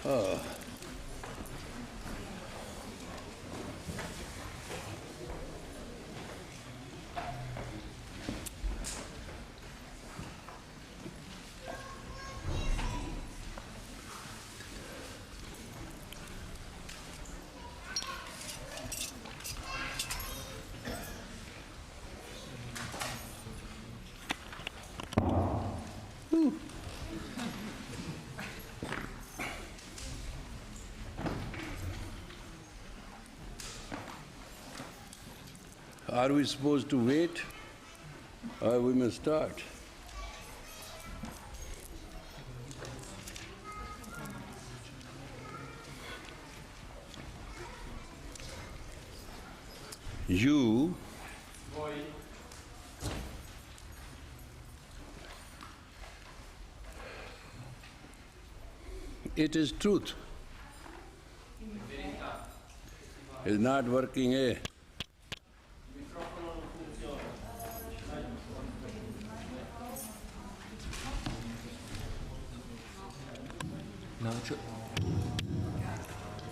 Oh. Are we supposed to wait or we must start? You it is truth. It's not working, eh?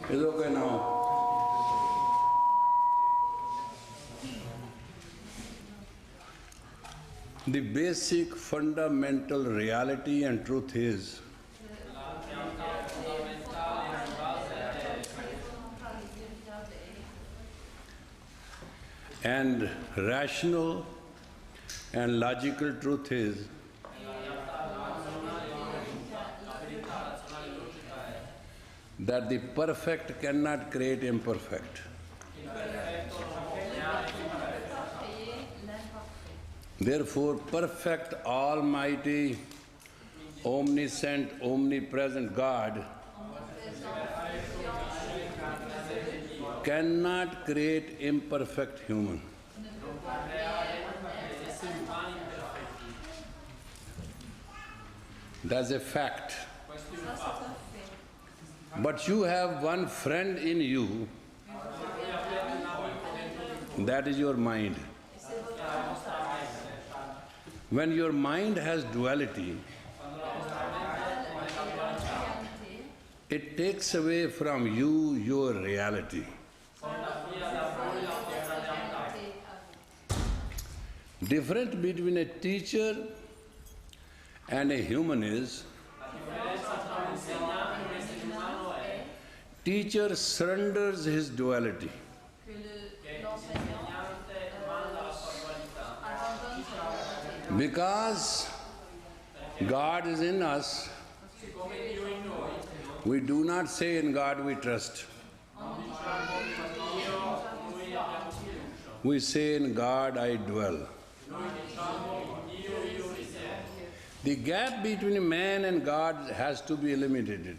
It's okay now. The basic fundamental reality and truth is and rational and logical truth is that the perfect cannot create imperfect. Therefore, perfect, almighty, omniscient, omnipresent God cannot create imperfect human. That's a fact. But you have one friend in you, that is your mind. When your mind has duality, it takes away from you your reality. Difference between a teacher and a human is, teacher surrenders his duality. Because God is in us, we do not say in God we trust. We say in God I dwell. The gap between man and God has to be eliminated.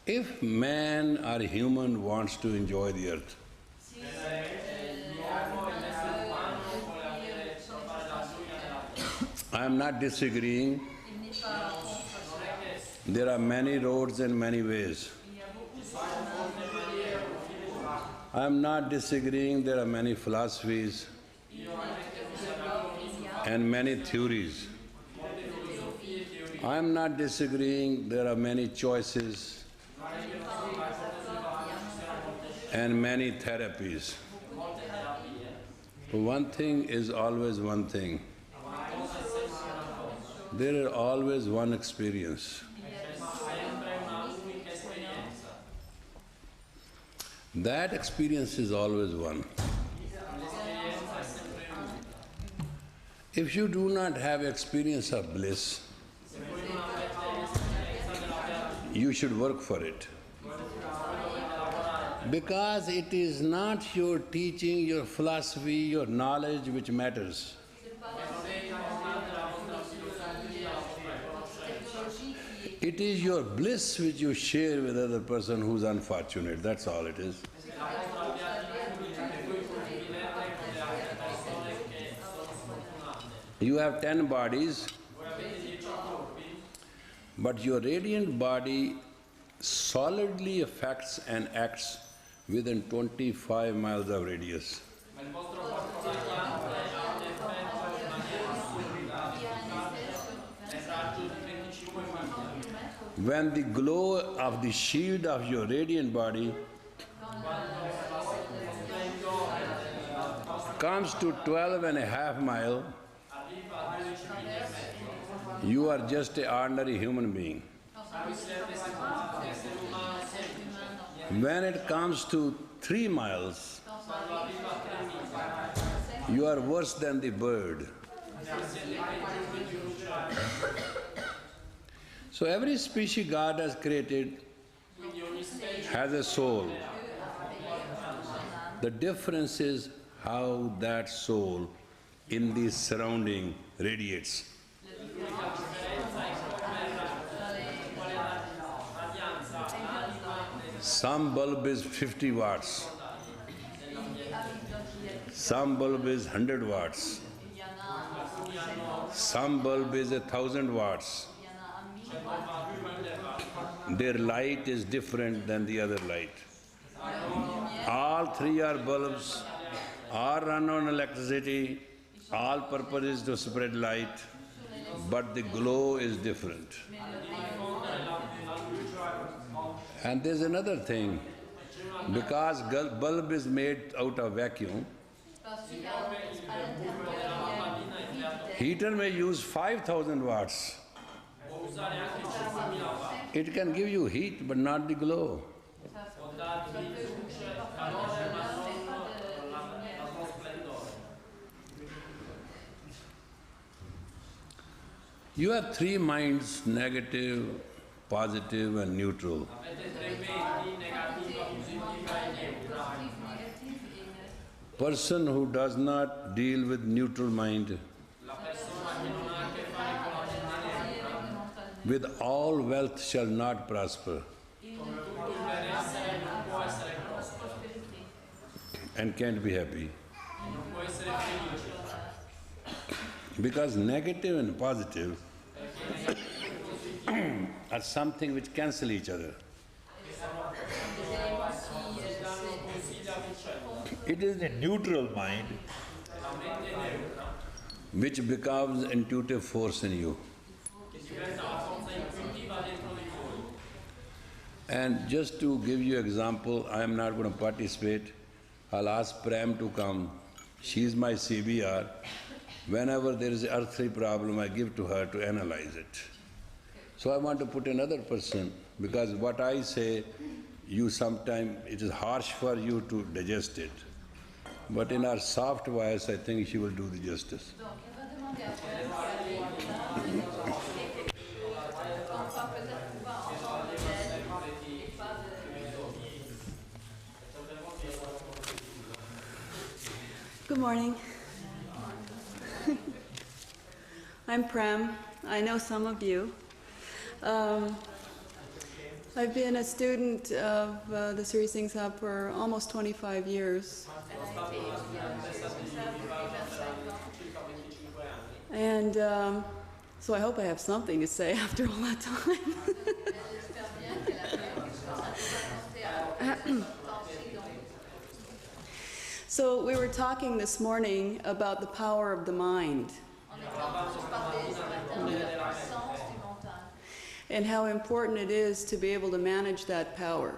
If man or human wants to enjoy the earth, I am not disagreeing. There are many roads and many ways. I am not disagreeing, there are many philosophies and many theories. I am not disagreeing, there are many choices and many therapies. One thing is always one thing. There is always one experience. That experience is always one. If you do not have experience of bliss, you should work for it. Because it is not your teaching, your philosophy, your knowledge which matters. It is your bliss which you share with other person who's unfortunate, that's all it is. You have 10 bodies, but your radiant body solidly affects and acts within 25 miles of radius. When the glow of the shield of your radiant body comes to 12.5 miles, you are just an ordinary human being. When it comes to 3 miles, you are worse than the bird. So every species God has created has a soul. The difference is how that soul in the surrounding radiates. Some bulb is 50 watts, some bulb is 100 watts, some bulb is 1,000 watts. Their light is different than the other light. All three are bulbs, all run on electricity, all purpose is to spread light, but the glow is different. And there's another thing, because bulb is made out of vacuum, heater may use 5,000 watts. It can give you heat, but not the glow. You have 3 minds, negative, positive and neutral. Person who does not deal with neutral mind, with all wealth shall not prosper and can't be happy. Because negative and positive are something which cancel each other. It is the neutral mind which becomes intuitive force in you. And just to give you example, I am not going to participate. I'll ask Prem to come. She is my CBR. Whenever there is an earthly problem, I give to her to analyze it. So I want to put another person, because what I say, you sometimes, it is harsh for you to digest it. But in our soft voice, I think she will do the justice. Good morning. I'm Prem. I know some of you. I've been a student of the Sri Singh Sahib for almost 25 years. And so I hope I have something to say after all that time. So we were talking this morning about the power of the mind and how important it is to be able to manage that power.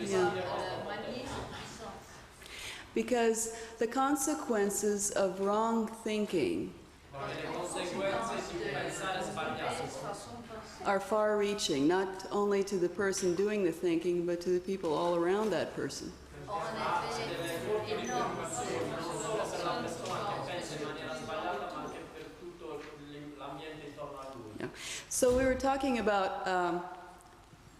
Yeah. Because the consequences of wrong thinking are far-reaching, not only to the person doing the thinking, but to the people all around that person. Yeah. So we were talking about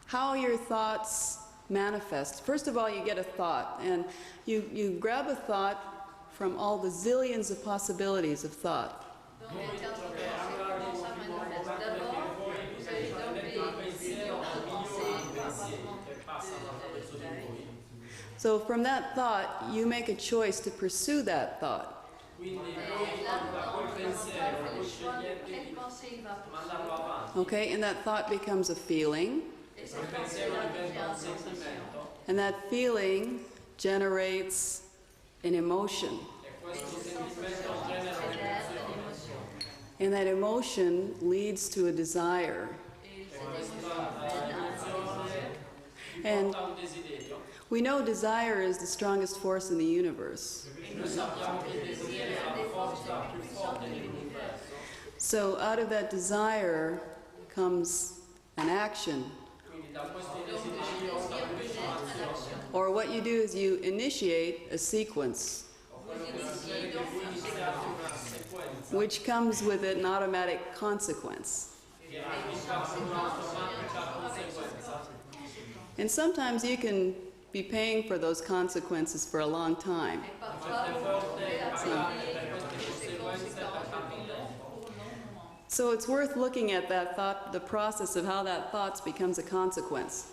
how your thoughts manifest. First of all, you get a thought, and you grab a thought from all the zillions of possibilities of thought. So from that thought, you make a choice to pursue that thought. Okay, and that thought becomes a feeling. And that feeling generates an emotion. And that emotion leads to a desire. And we know desire is the strongest force in the universe. So out of that desire comes an action. Or what you do is you initiate a sequence, which comes with an automatic consequence. And sometimes you can be paying for those consequences for a long time. So it's worth looking at that thought, the process of how that thought becomes a consequence.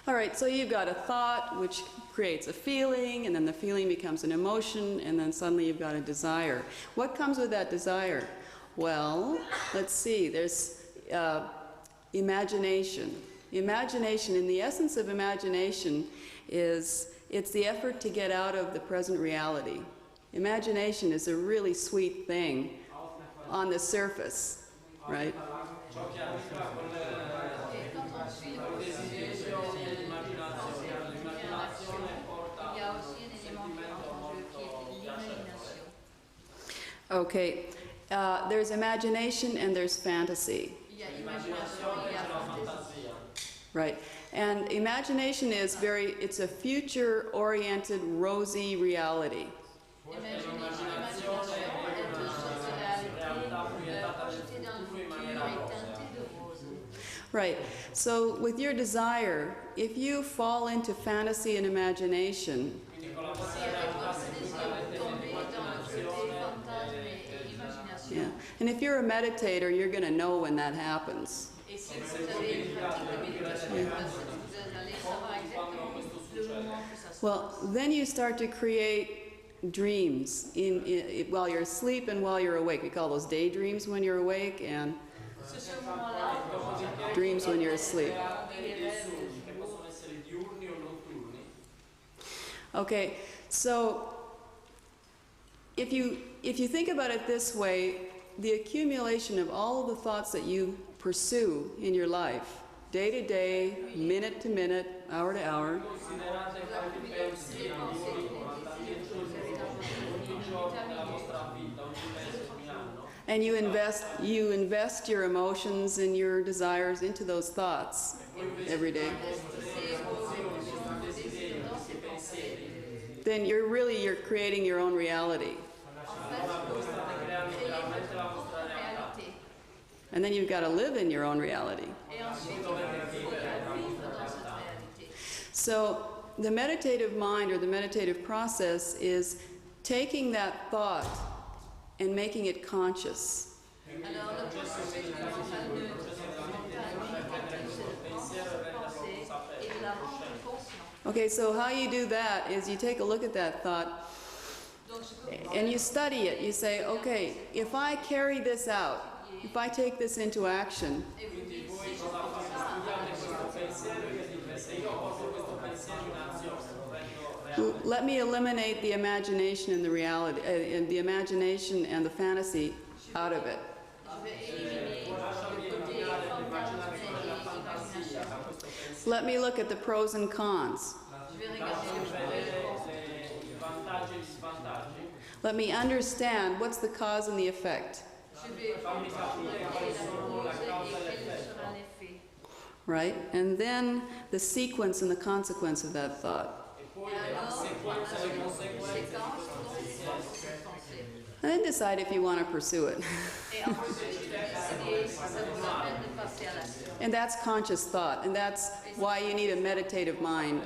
All right, so you've got a thought which creates a feeling, and then the feeling becomes an emotion, and then suddenly you've got a desire. What comes with that desire? Well, let's see, there's imagination. Imagination, in the essence of imagination, it's the effort to get out of the present reality. Imagination is a really sweet thing on the surface, right? Okay, there's imagination and there's fantasy. Right, and imagination is it's a future-oriented, rosy reality. Right, so with your desire, if you fall into fantasy and imagination, yeah, and if you're a meditator, you're going to know when that happens. Well, then you start to create dreams while you're asleep and while you're awake. We call those daydreams when you're awake and dreams when you're asleep. Okay, so if you think about it this way, the accumulation of all of the thoughts that you pursue in your life, day to day, minute to minute, hour to hour, and you invest your emotions and your desires into those thoughts every day, then you're creating your own reality. And then you've got to live in your own reality. So the meditative mind or the meditative process is taking that thought and making it conscious. Okay, so how you do that is you take a look at that thought and you study it. You say, okay, if I carry this out, if I take this into action, let me eliminate the imagination and the reality, the imagination and the fantasy out of it. Let me look at the pros and cons. Let me understand what's the cause and the effect. Right? And then the sequence and the consequence of that thought. And then decide if you want to pursue it. And that's conscious thought, and that's why you need a meditative mind.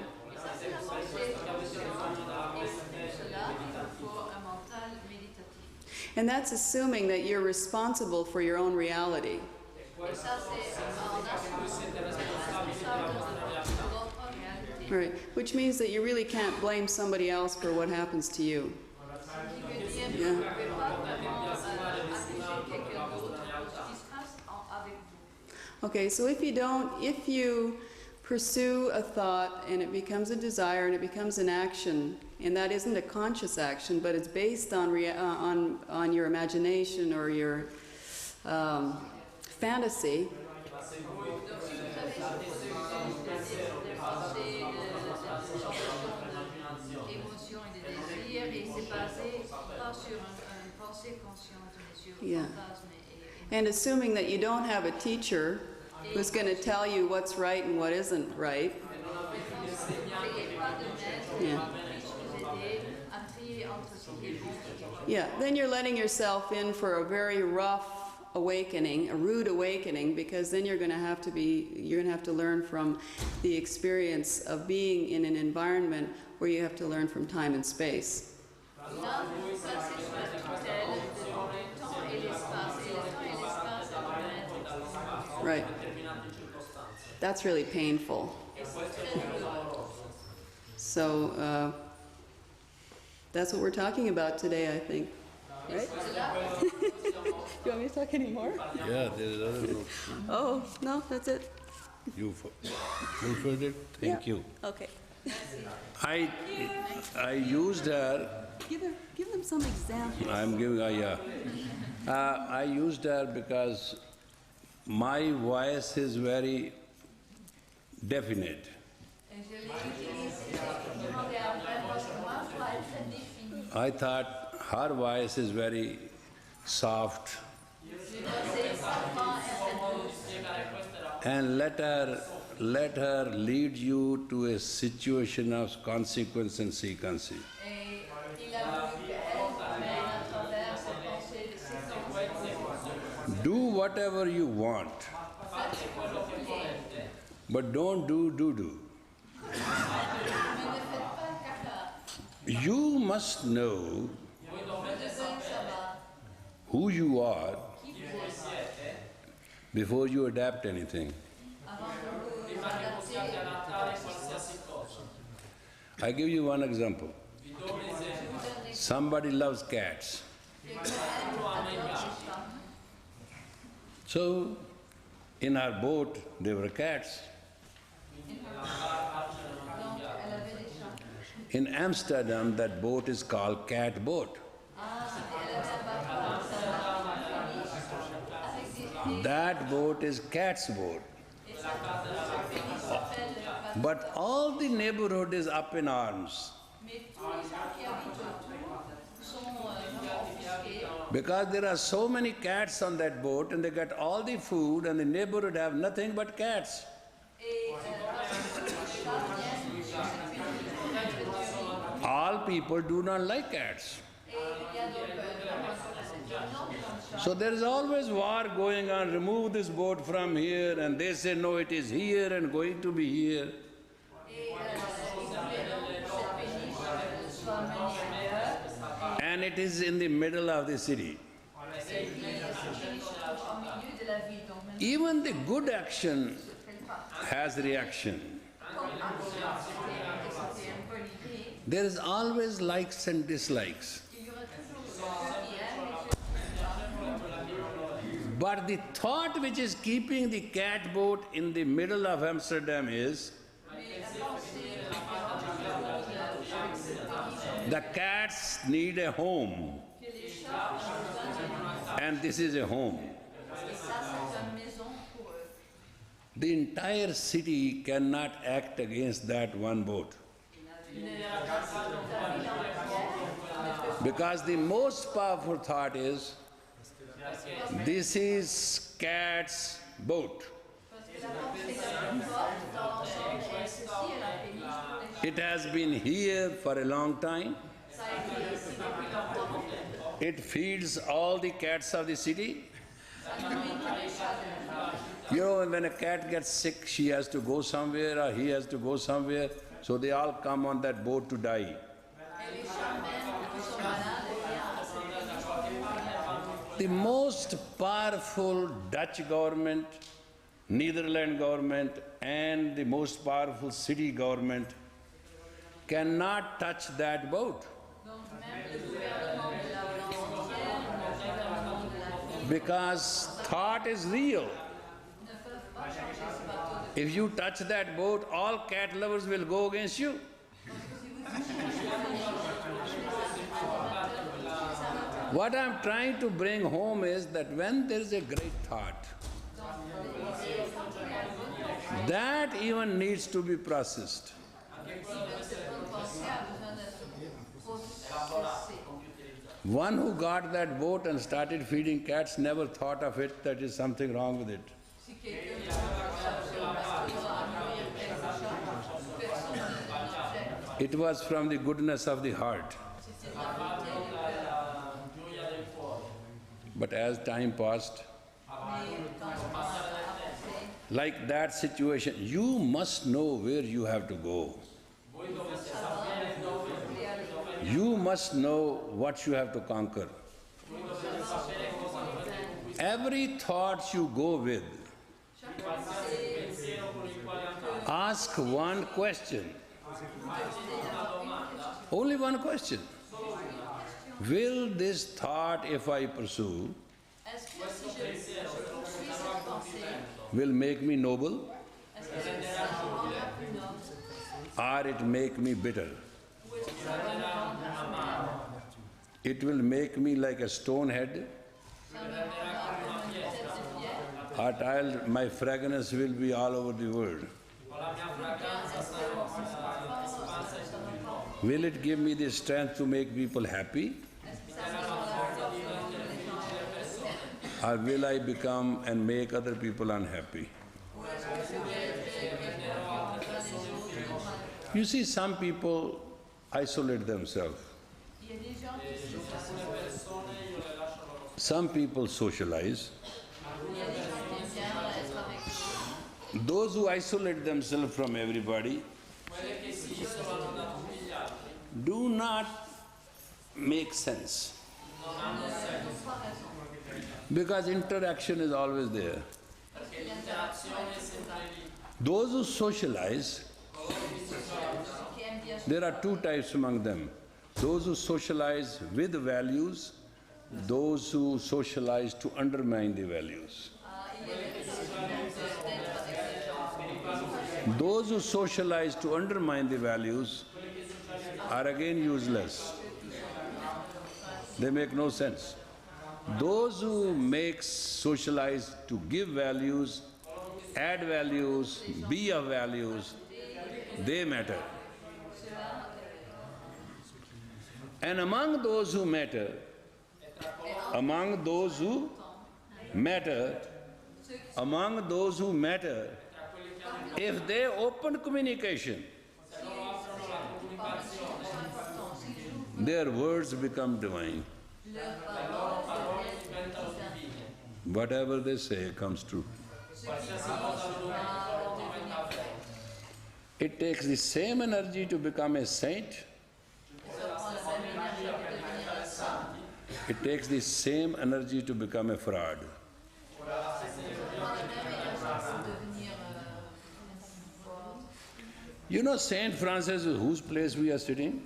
And that's assuming that you're responsible for your own reality. Right, which means that you really can't blame somebody else for what happens to you. Yeah. Okay, so if you pursue a thought and it becomes a desire and it becomes an action, and that isn't a conscious action, but it's based on your imagination or your fantasy. Yeah. And assuming that you don't have a teacher who's going to tell you what's right and what isn't right. Yeah. Yeah, then you're letting yourself in for a very rough awakening, a rude awakening, because then you're going to have to learn from the experience of being in an environment where you have to learn from time and space. Right. That's really painful. So that's what we're talking about today, I think. Right? You want me to talk anymore? Yeah, there is other note. Oh, no, that's it. You fulfilled it? Thank you. Okay. I used her. Give them some examples. I'm giving her, yeah. I used her because my voice is very definite. I thought her voice is very soft. And let her lead you to a situation of consequence and sequence. Do whatever you want, but don't do. You must know who you are before you adapt anything. I give you one example. Somebody loves cats. So, in our boat, there were cats. In Amsterdam, that boat is called cat boat. That boat is cat's boat. But all the neighborhood is up in arms. Because there are so many cats on that boat and they get all the food and the neighborhood have nothing but cats. All people do not like cats. So there is always war going on, remove this boat from here, and they say no, it is here and going to be here. And it is in the middle of the city. Even the good action has reaction. There is always likes and dislikes. But the thought which is keeping the cat boat in the middle of Amsterdam is the cats need a home. And this is a home. The entire city cannot act against that one boat. Because the most powerful thought is, this is cat's boat. It has been here for a long time. It feeds all the cats of the city. You know, when a cat gets sick, she has to go somewhere or he has to go somewhere, so they all come on that boat to die. The most powerful Dutch government, Netherlands government, and the most powerful city government cannot touch that boat. Because thought is real. If you touch that boat, all cat lovers will go against you. What I'm trying to bring home is that when there is a great thought, that even needs to be processed. One who got that boat and started feeding cats never thought of it, that is something wrong with it. It was from the goodness of the heart. But as time passed, like that situation, you must know where you have to go. You must know what you have to conquer. Every thought you go with, ask one question. Only one question. Will this thought, if I pursue, will make me noble, or it make me bitter? It will make me like a stone head, or my fragrance will be all over the world. Will it give me the strength to make people happy? Or will I become and make other people unhappy? You see, some people isolate themselves. Some people socialize. Those who isolate themselves from everybody do not make sense. Because interaction is always there. Those who socialize, there are two types among them. Those who socialize with values, those who socialize to undermine the values. Those who socialize to undermine the values are again useless. They make no sense. Those who socialize to give values, add values, be of values, they matter. And among those who matter, if they open communication, their words become divine. Whatever they say comes true. It takes the same energy to become a saint. It takes the same energy to become a fraud. You know Saint Francis, whose place we are sitting?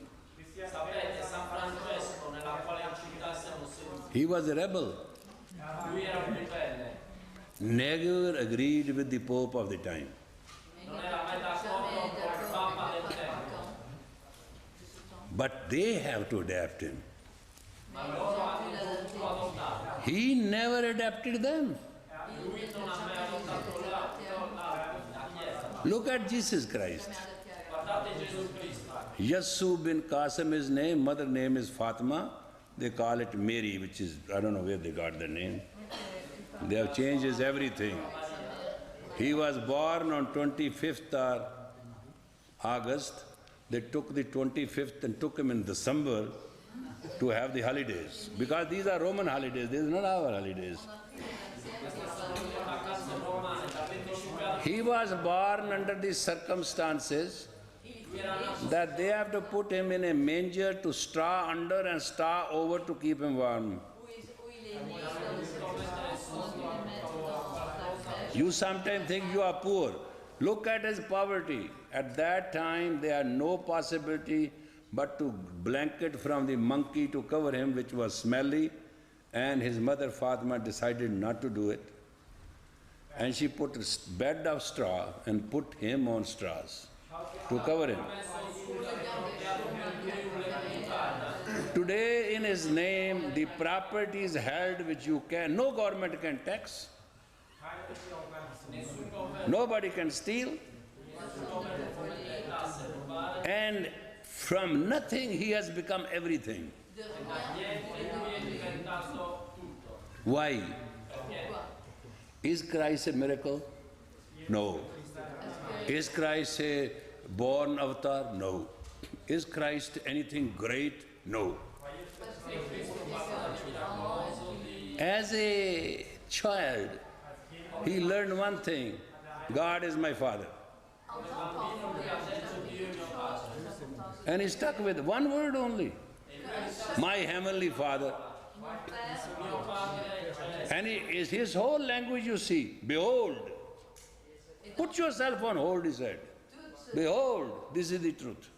He was a rebel. Never agreed with the Pope of the time. But they have to adapt him. He never adapted them. Look at Jesus Christ. Yassu bin Qasim is name, mother name is Fatima. They call it Mary, which is, I don't know where they got the name. They have changed everything. He was born on 25th August. They took the 25th and took him in December to have the holidays. Because these are Roman holidays, these are not our holidays. He was born under the circumstances that they have to put him in a manger to straw under and straw over to keep him warm. You sometimes think you are poor. Look at his poverty. At that time, there had no possibility but to blanket from the monkey to cover him, which was smelly, and his mother Fatima decided not to do it. And she put a bed of straw and put him on straws to cover him. Today in his name, the property is held which no government can tax. Nobody can steal. And from nothing he has become everything. Why? Is Christ a miracle? No. Is Christ a born avatar? No. Is Christ anything great? No. As a child, he learned one thing: God is my Father. And he stuck with one word only: my heavenly Father. And his whole language you see, behold. Put yourself on hold, he said. Behold, this is the truth.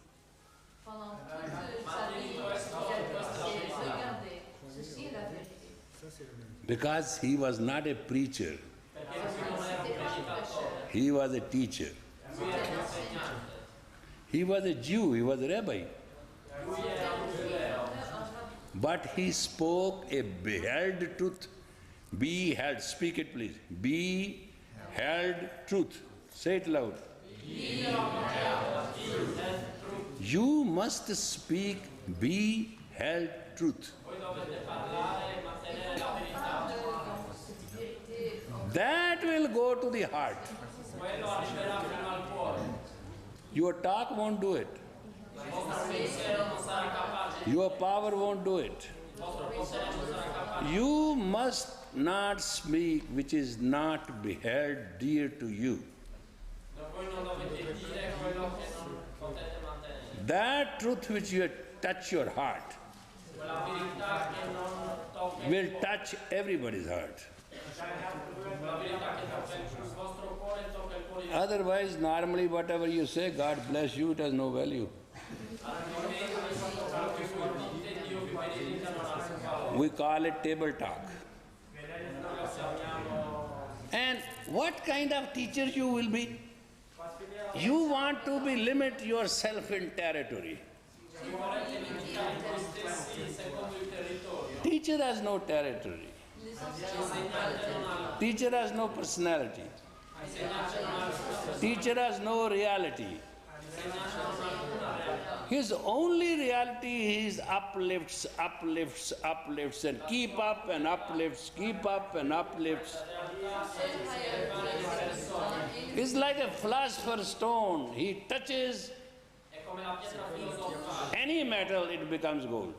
Because he was not a preacher. He was a teacher. He was a Jew, he was a rabbi. But he spoke a beheld truth. Beheld, speak it please. Beheld truth. Say it loud. You must speak beheld truth. That will go to the heart. Your talk won't do it. Your power won't do it. You must not speak which is not beheld dear to you. That truth which will touch your heart will touch everybody's heart. Otherwise, normally whatever you say, God bless you, it has no value. We call it table talk. And what kind of teacher you will be? You want to limit yourself in territory. Teacher has no territory. Teacher has no personality. Teacher has no reality. His only reality is uplifts, uplifts, uplifts, and keep up and uplifts, keep up and uplifts. It's like a philosopher's stone. He touches any metal, it becomes gold.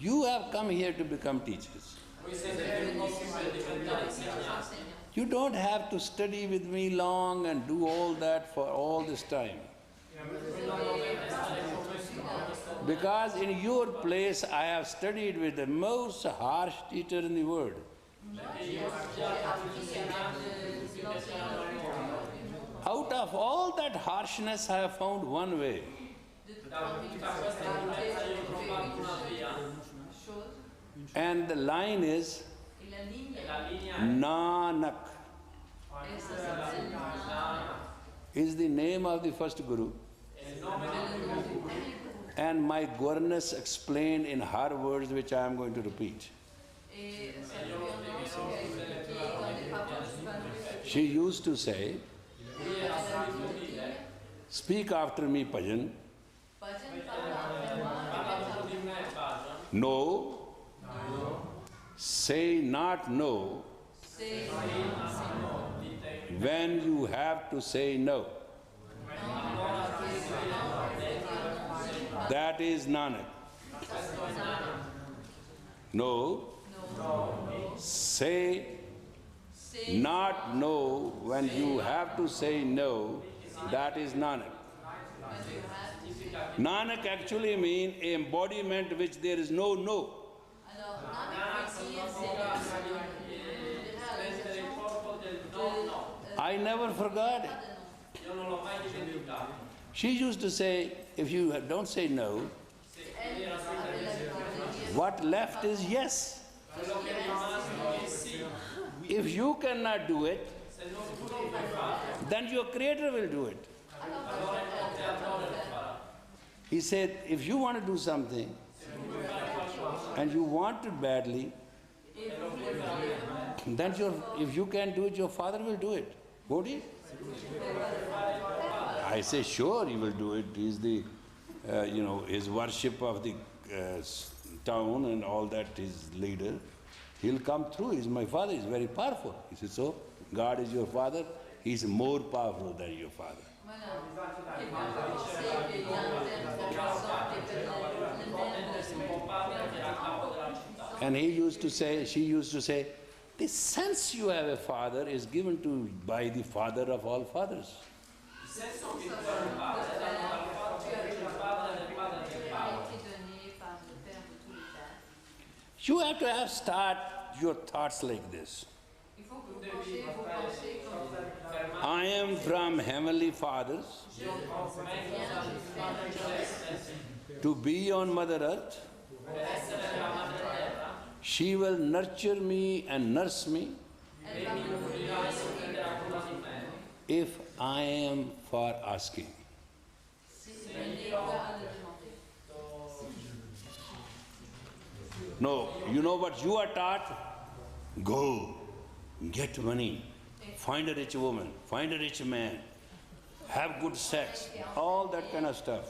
You have come here to become teachers. You don't have to study with me long and do all that for all this time. Because in your place I have studied with the most harsh teacher in the world. Out of all that harshness I have found one way. And the line is Nanak is the name of the first Guru. And my governess explained in her words, which I am going to repeat. She used to say, speak after me, Bhajan. No. Say not no when you have to say no. That is Nanak. No. Say not no when you have to say no. That is Nanak. Nanak actually means embodiment which there is no no. I never forgot it. She used to say, if you don't say no, What left is yes. If you cannot do it, then your Creator will do it. He said, if you want to do something and you want it badly, then if you can do it, your Father will do it. Won't he? I say, sure, he will do it. He's the, his worship of the town and all that, his leader. He'll come through. He's my Father. He's very powerful. He said, so God is your Father. He's more powerful than your Father. And she used to say, the sense you have a father is given to by the Father of all fathers. You have to start your thoughts like this. I am from Heavenly Fathers to be on Mother Earth. She will nurture me and nurse me if I am for asking. No, you know what you are taught? Go, get money, find a rich woman, find a rich man, have good sex, all that kind of stuff.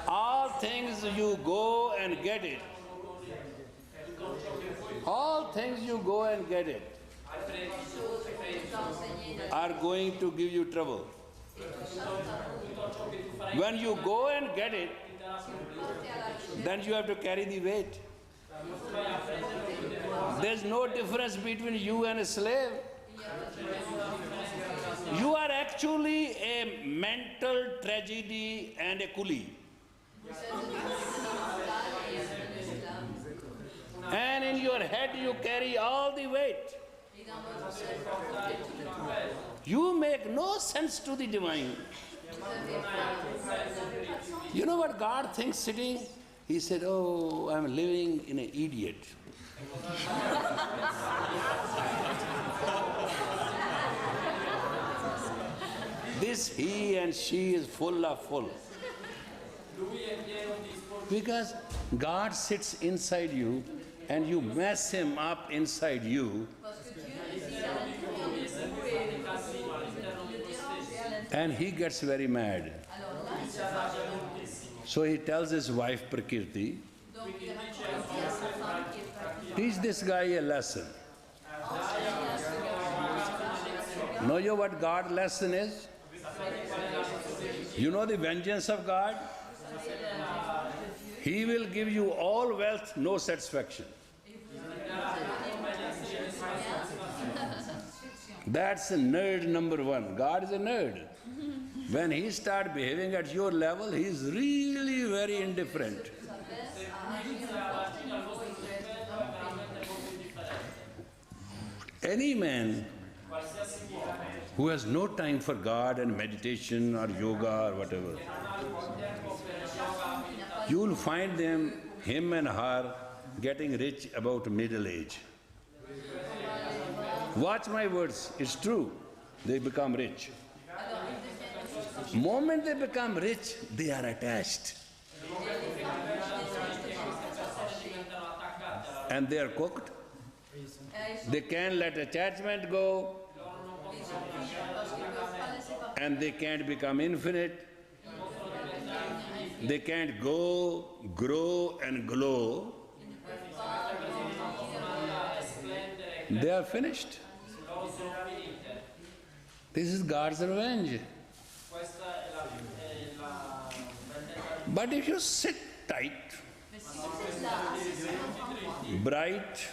All things you go and get it. All things you go and get it are going to give you trouble. When you go and get it, then you have to carry the weight. There's no difference between you and a slave. You are actually a mental tragedy and a coolie. And in your head you carry all the weight. You make no sense to the divine. You know what God thinks sitting? He said, oh, I'm living in an idiot. This he and she is full of full. Because God sits inside you and you mess him up inside you, and he gets very mad. So he tells his wife Prakriti, teach this guy a lesson. Know you what God's lesson is? You know the vengeance of God? He will give you all wealth, no satisfaction. That's a nerd number one. God is a nerd. When he starts behaving at your level, he is really very indifferent. Any man who has no time for God and meditation or yoga or whatever, you will find him and her getting rich about middle age. Watch my words, it's true. They become rich. Moment they become rich, they are attached. And they are cooked. They can't let attachment go. And they can't become infinite. They can't go, grow and glow. They are finished. This is God's revenge. But if you sit tight, bright,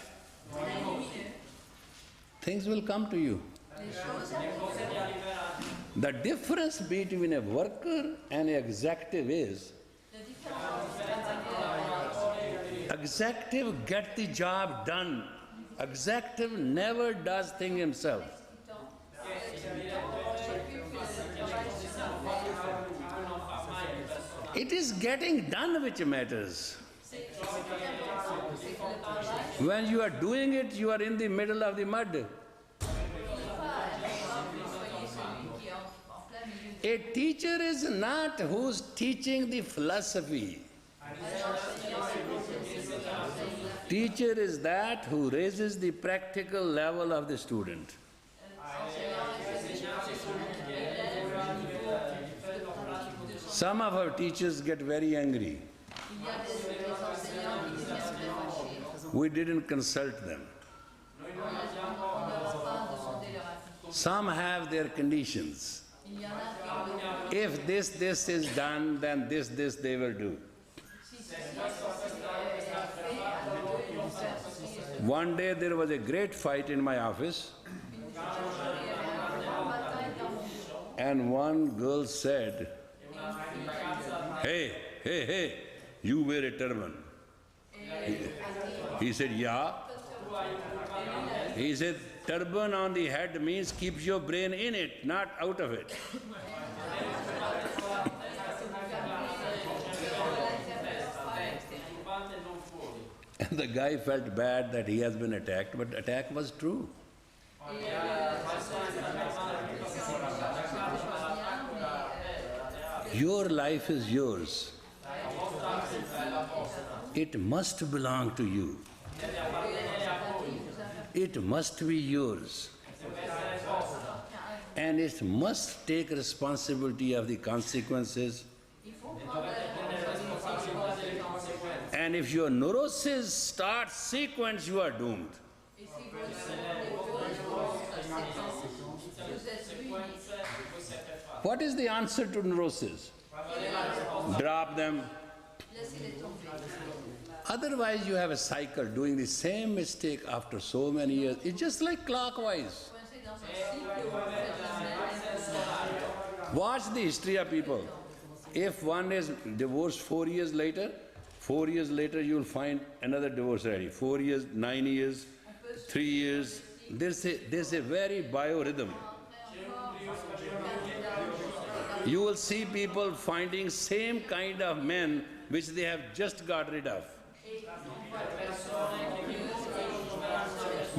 things will come to you. The difference between a worker and an executive is, executive get the job done. Executive never does things himself. It is getting done which matters. When you are doing it, you are in the middle of the mud. A teacher is not who's teaching the philosophy. Teacher is that who raises the practical level of the student. Some of our teachers get very angry. We didn't consult them. Some have their conditions. If this is done, then this they will do. One day there was a great fight in my office, and one girl said, hey, you wear a turban. He said, yeah. He said, turban on the head means keeps your brain in it, not out of it. And the guy felt bad that he has been attacked, but the attack was true. Your life is yours. It must belong to you. It must be yours. And it must take responsibility of the consequences. And if your neurosis starts sequence, you are doomed. What is the answer to neurosis? Drop them. Otherwise, you have a cycle doing the same mistake after so many years. It's just like clockwise. Watch the history of people. If one is divorced 4 years later, 4 years later you will find another divorce ready. 4 years, 9 years, 3 years. There's a very biorhythm. You will see people finding same kind of men which they have just got rid of.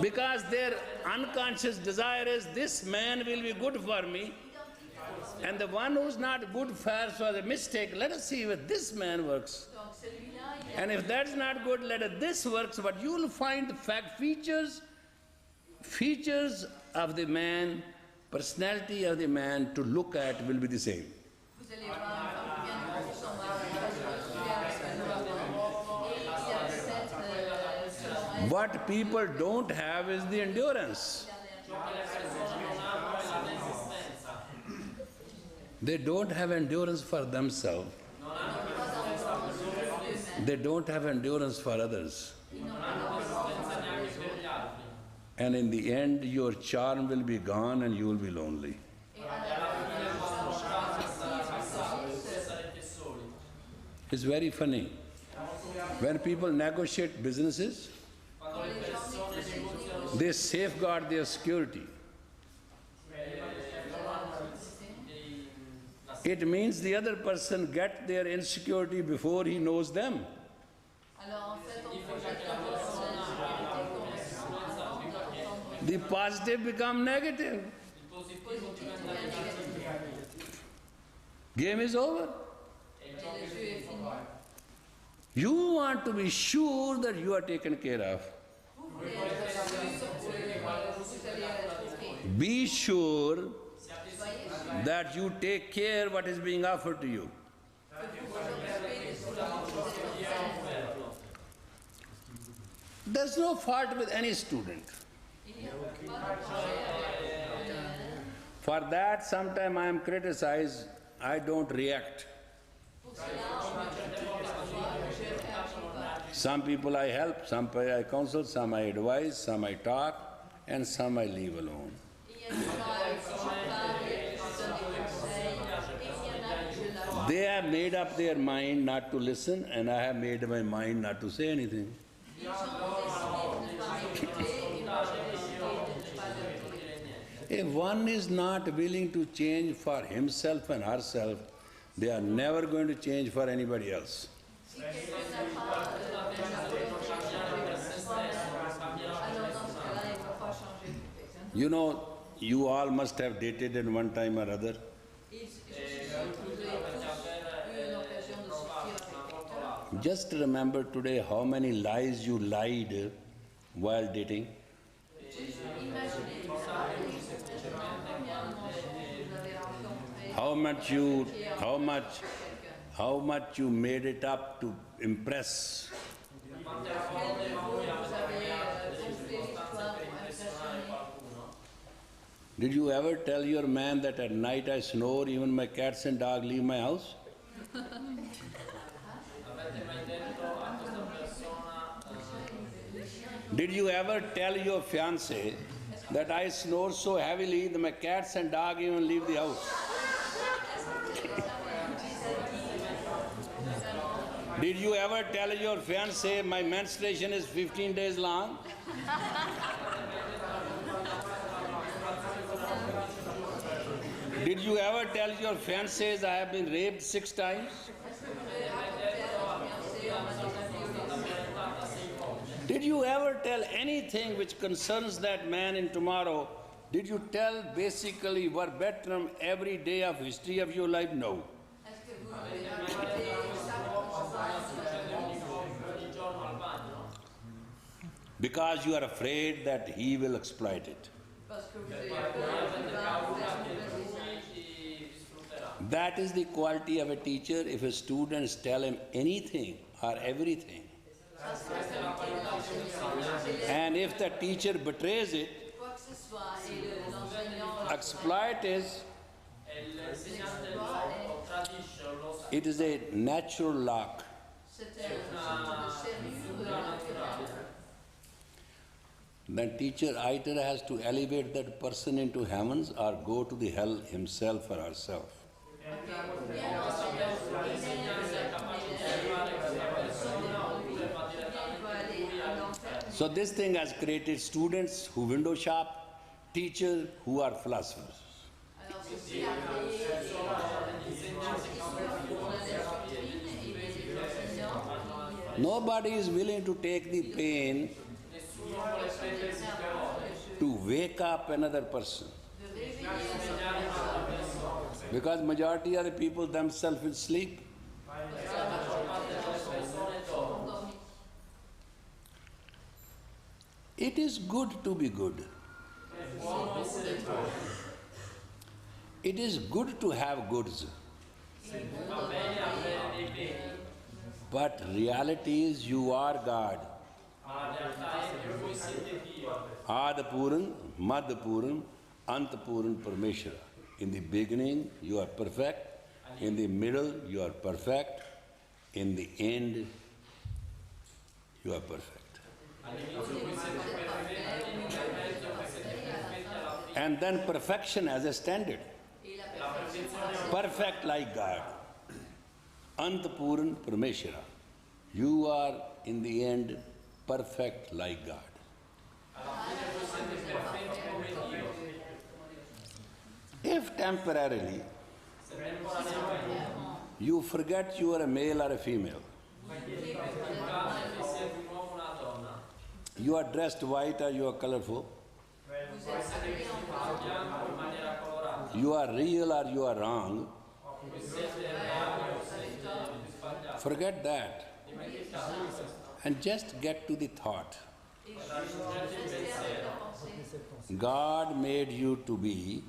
Because their unconscious desire is, this man will be good for me, and the one who's not good for was a mistake. Let us see if this man works. And if that's not good, let us this works. But you will find the features of the man, personality of the man to look at will be the same. What people don't have is the endurance. They don't have endurance for themselves. They don't have endurance for others. And in the end, your charm will be gone and you will be lonely. It's very funny. When people negotiate businesses, they safeguard their security. It means the other person gets their insecurity before he knows them. The positive become negative. Game is over. You want to be sure that you are taken care of. Be sure that you take care what is being offered to you. There's no fault with any student. For that, sometimes I am criticized, I don't react. Some people I help, some I counsel, some I advise, some I talk, and some I leave alone. They have made up their mind not to listen, and I have made my mind not to say anything. If one is not willing to change for himself and herself, They are never going to change for anybody else. Si quelqu'un n'a pas alors dans ce cas-là, il ne va pas changer pour quelqu'un. You know, you all must have dated at one time or other. Je suis sûre que vous avez tous eu une occasion de sortir avec quelqu'un. Just remember today how many lies you lied while dating. Imaginez combien de mensonges vous avez rencontrés. How much you made it up to impress. Quel niveau vous avez gonflé l'histoire pour impressionner. Did you ever tell your man that at night I snore, even my cats and dog leave my house? Did you ever tell your fiancé that I snore so heavily that my cats and dog even leave the house? Did you ever tell your fiancé my menstruation is 15 days long? Did you ever tell your fiancés I have been raped 6 times? Did you ever tell anything which concerns that man in tomorrow? Did you tell basically verbatim every day of history of your life? No. Because you are afraid that he will exploit it. That is the quality of a teacher. If a student tell him anything or everything, and if the teacher betrays it, exploit it is a natural lock. Then teacher either has to elevate that person into heavens or go to the hell himself or herself. So this thing has created students who window shop, teachers who are philosophers. Nobody is willing to take the pain to wake up another person. Because majority of the people themselves will sleep. It is good to be good. It is good to have goods. But reality is you are God. Adapuran, Madhapuran, Antapuran, Parameshwara. In the beginning you are perfect, in the middle you are perfect, in the end you are perfect. And then perfection as a standard. Perfect like God. Antapuran Parameshwara. You are in the end perfect like God. If temporarily you forget you are a male or a female, you are dressed white or you are colorful, you are real or you are wrong, forget that and just get to the thought. God made you to be,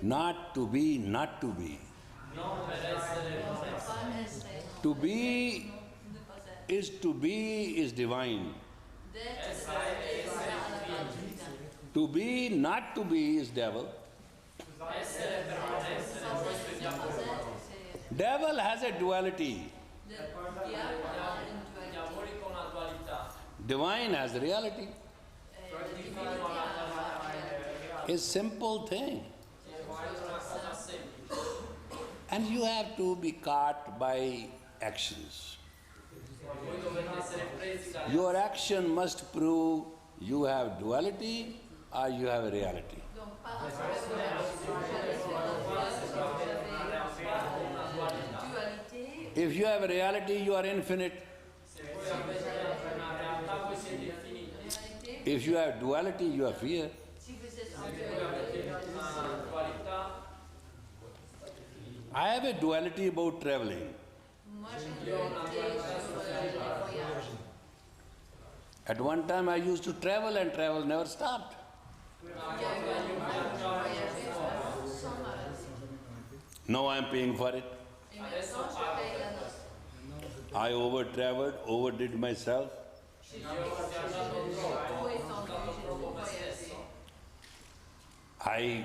not to be, not to be. To be is divine. To be, not to be is devil. Devil has a duality. Divine has reality. A simple thing. And you have to be caught by actions. Your action must prove you have duality or you have a reality. Donc, par rapport à la relation, j'allais faire une dualité. If you have a reality, you are infinite. If you have duality, you are fear. Si vous êtes en dualité, I have a duality about traveling. moi j'ai une dualité sur les voyages. At one time I used to travel and travel never stopped. Il y a eu un moment où je voyageais sans m'arrêter. Now I am paying for it. Et maintenant, je paye la note. I over-traveled, overdid myself. J'ai trop étendu, j'ai trop voyagé. I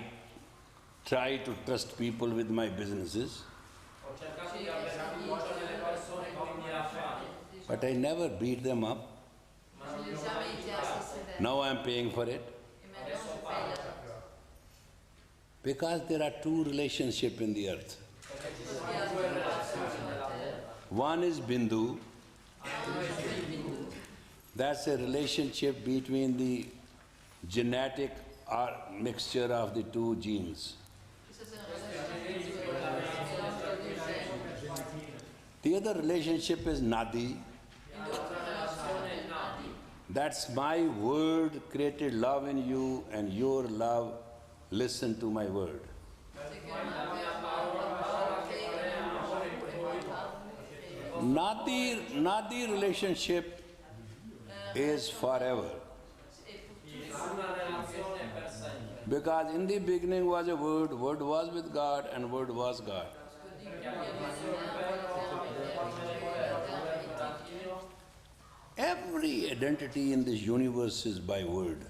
try to trust people with my businesses, J'ai essayé de personnes avec but I never beat them up. Je n'ai jamais été assez sévère. Now I am paying for it. Et maintenant, je paye la note. Because there are two relationships in the earth. Il y a deux relations sur la terre. One is Bindu. That's a relationship between the genetic or mixture of the two genes. Ça, c'est une relation sur la mélange de deux gènes. The other relationship is Nadi. Une autre relation est Nadi. That's my word created love in you, and your love listen to my word. C'est que ma parole a créé un amour et moi parle et Nadi relationship is forever. Because in the beginning was a word was with God, and word was God. Every identity in this universe is by word.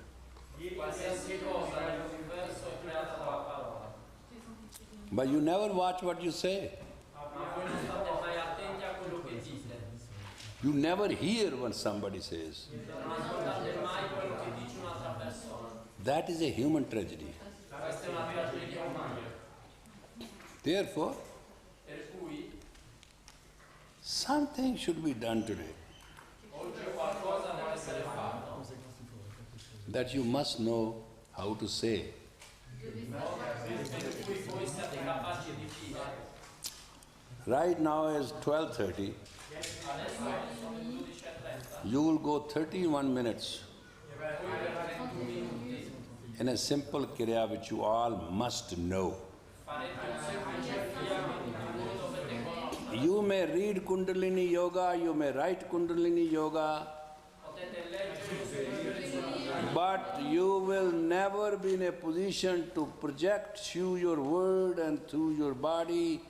But you never watch what you say. You never hear what somebody says. That is a human tragedy. Therefore, something should be done today. That you must know how to say. Right now is 12:30. You will go 31 minutes in a simple kriya which you all must know. You may read Kundalini Yoga, you may write Kundalini Yoga, but you will never be in a position to project through your word and through your body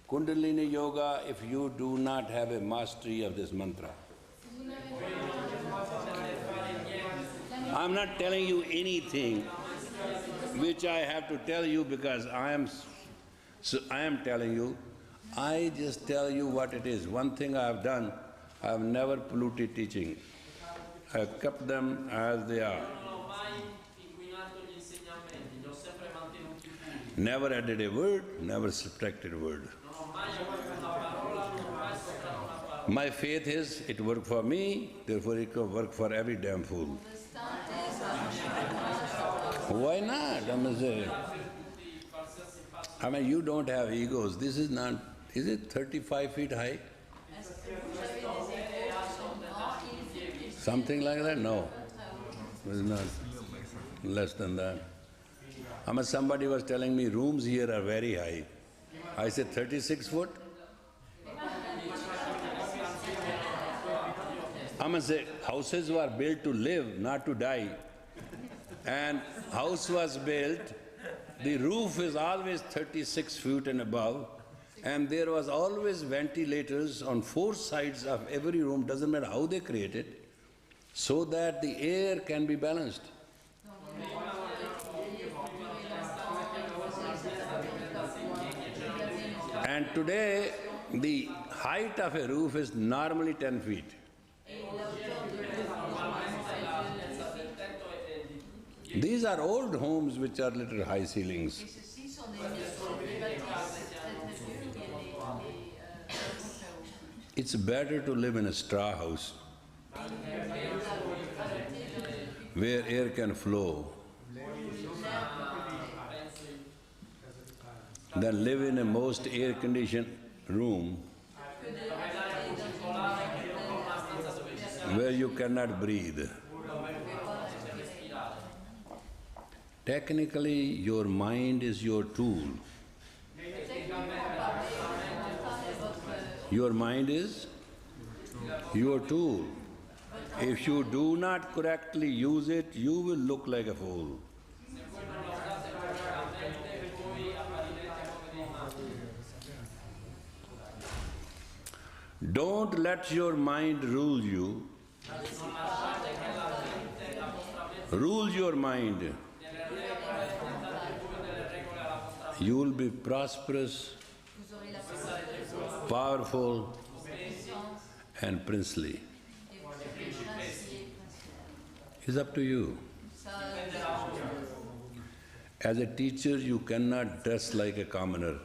Kundalini Yoga if you do not have a mastery of this mantra. I'm not telling you anything which I have to tell you because I am telling you. I just tell you what it is. One thing I have done, I have never polluted teaching. I have kept them as they are. Never added a word, never subtracted a word. My faith is, it worked for me, therefore it will work for every damn fool. Why not? I mean, you don't have egos. This is not, is it 35 feet high? Something like that? No. It's not. Less than that. I mean, somebody was telling me rooms here are very high. I said 36 foot? I must say, houses were built to live, not to die. And house was built, the roof is always 36 feet and above, and there was always ventilators on 4 sides of every room, doesn't matter how they create it, so that the air can be balanced. And today, the height of a roof is normally 10 feet. These are old homes which are little high ceilings. It's better to live in a straw house where air can flow than live in a most air-conditioned room que de habiter dans une maison where you cannot breathe. Technically, your mind is your tool. Your mind is your tool. If you do not correctly use it, you will look like a fool. Don't let your mind rule you. Rule your mind. You will be prosperous, powerful, and princely. It's up to you. As a teacher, you cannot dress like a commoner.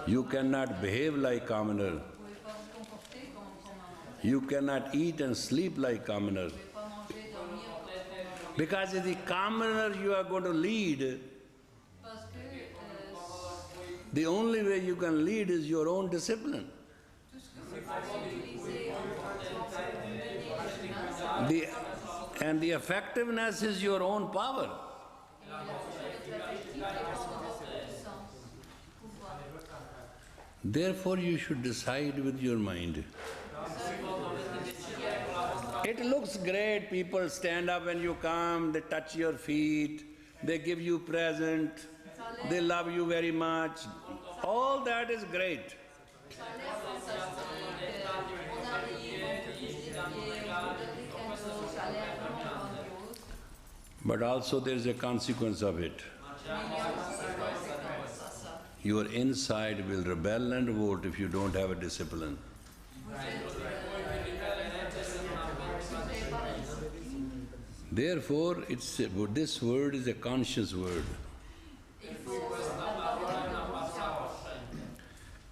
You cannot behave like commoner. You cannot eat and sleep like commoner. Because as the commoner you are going to lead, the only way you can lead is your own discipline. And the effectiveness is your own power. Therefore, you should decide with your mind. It looks great, people stand up when you come, they touch your feet, they give you present, they love you very much. All that is great. But also there is a consequence of it. Your inside will rebel and revolt if you don't have a discipline. Therefore, this word is a conscious word.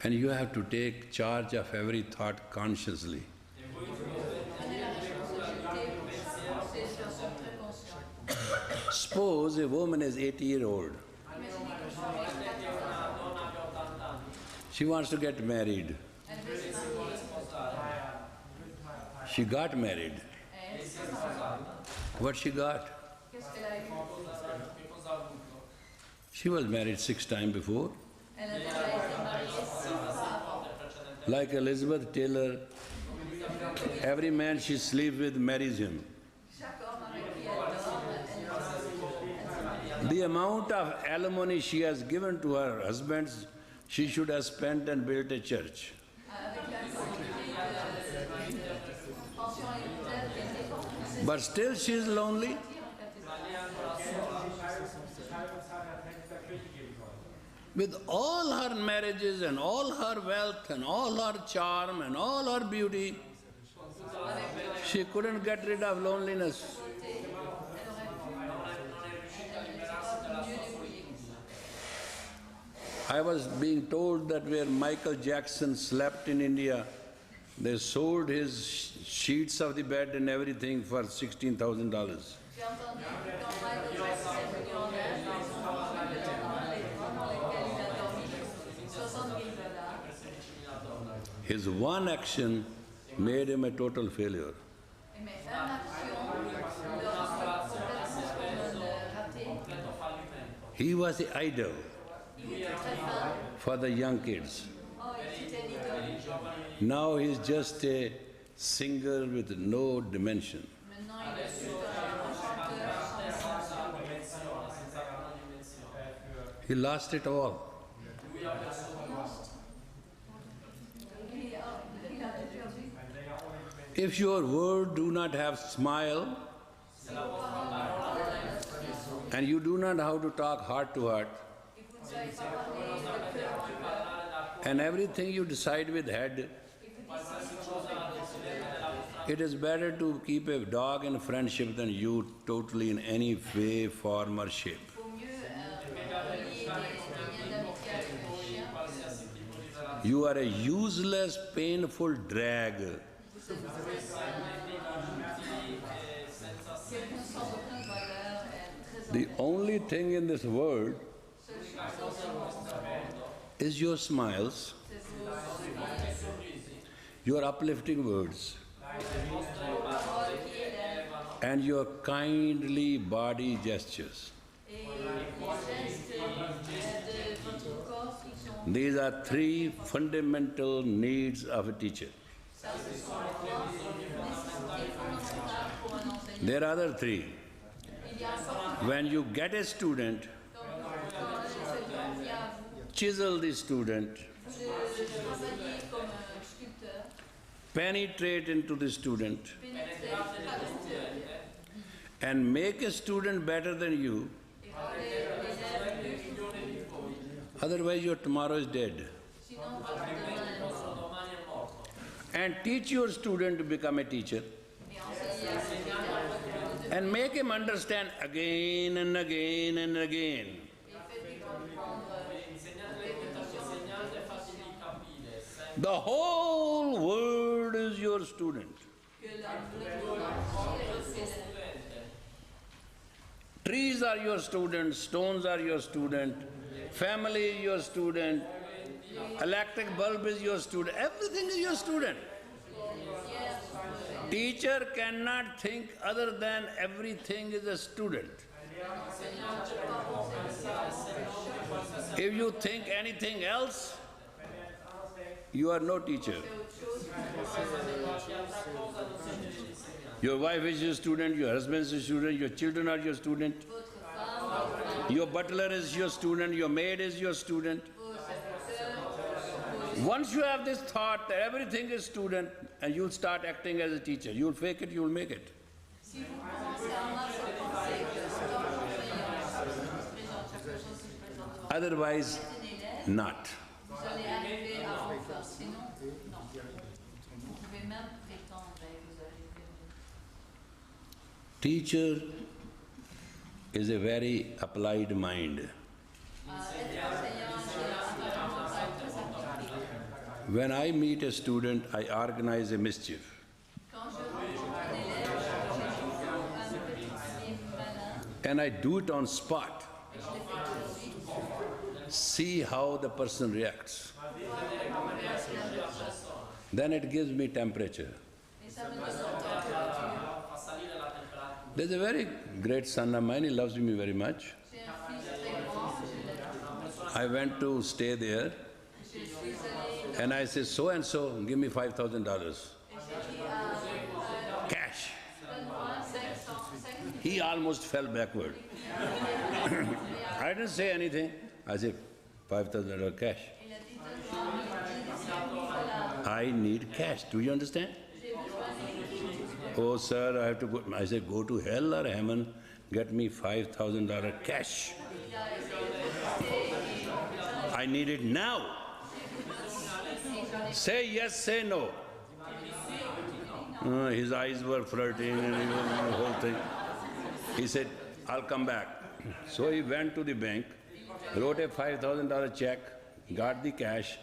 And you have to take charge of every thought consciously. Suppose a woman is 80-year-old. She wants to get married. She got married. What she got? She was married 6 times before. Like Elizabeth Taylor, every man she sleeps with marries him. The amount of alimony she has given to her husbands, she should have spent and built a church. But still she is lonely. With all her marriages and all her wealth and all her charm and all her beauty, she couldn't get rid of loneliness. I was being told that where Michael Jackson slept in India, they sold his sheets of the bed and everything for $16,000. His one action made him a total failure. He was the idol for the young kids. Now he's just a singer with no dimension. He lost it all. If your words do not have smile, and you do not know how to talk heart to heart, and everything you decide with head, it is better to keep a dog in friendship than you totally in any way, form or shape. You are a useless, painful drag. The only thing in this world is your smiles, your uplifting words, and your kindly body gestures. These are three fundamental needs of a teacher. There are other three. When you get a student, chisel the student, penetrate into the student, and make a student better than you. Otherwise, your tomorrow is dead. And teach your student to become a teacher. And make him understand again and again and again. The whole world is your student. Trees are your student, stones are your student, family is your student, electric bulb is your student, everything is your student. Teacher cannot think other than everything is a student. If you think anything else, you are no teacher. Your wife is your student, your husband is your student, your children are your student, your butler is your student, your maid is your student. Once you have this thought that everything is student, and you'll start acting as a teacher. You'll fake it, you'll make it. Otherwise, not. Teacher is a very applied mind. When I meet a student, I organize a mischief. And I do it on spot. See how the person reacts. Then it gives me temperature. There's a very great son of mine, he loves me very much. I went to stay there and I said, so and so, give me $5,000. Cash. He almost fell backward. I didn't say anything. I said, $5,000 cash. I need cash. Do you understand? Oh, sir, I have to go. I said, go to hell or heaven, get me $5,000 cash. I need it now. Say yes, say no. His eyes were flirting and the whole thing. He said, I'll come back. So he went to the bank, wrote a $5,000 check, got the cash,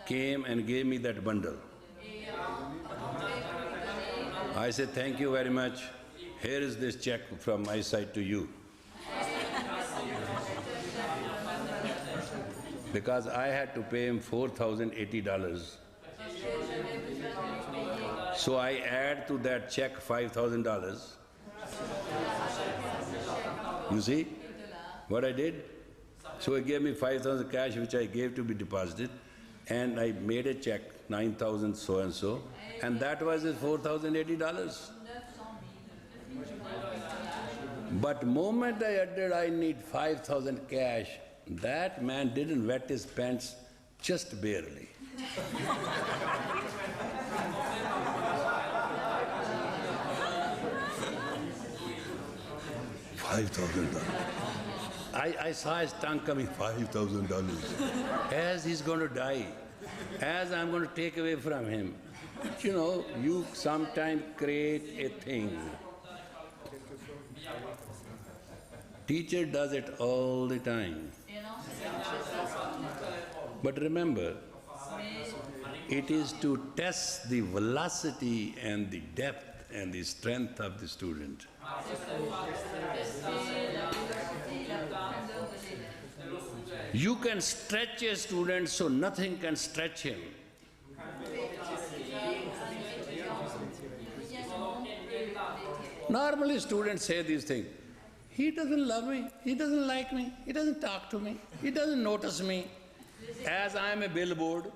came and gave me that bundle. I said, thank you very much. Here is this check from my side to you. Because I had to pay him $4,080. So I add to that check $5,000. You see what I did? So he gave me $5,000 cash, which I gave to be deposited, and I made a check, 9,000 so and so, and that was his $4,080. But moment I added I need 5,000 cash, that man didn't wet his pants just barely. $5,000. I saw his tongue coming, $5,000. As he's going to die, as I'm going to take away from him. You know, you sometimes create a thing. Teacher does it all the time. But remember, it is to test the velocity and the depth and the strength of the student. You can stretch a student so nothing can stretch him. Normally students say these things. He doesn't love me, he doesn't like me, he doesn't talk to me, he doesn't notice me, as I am a billboard.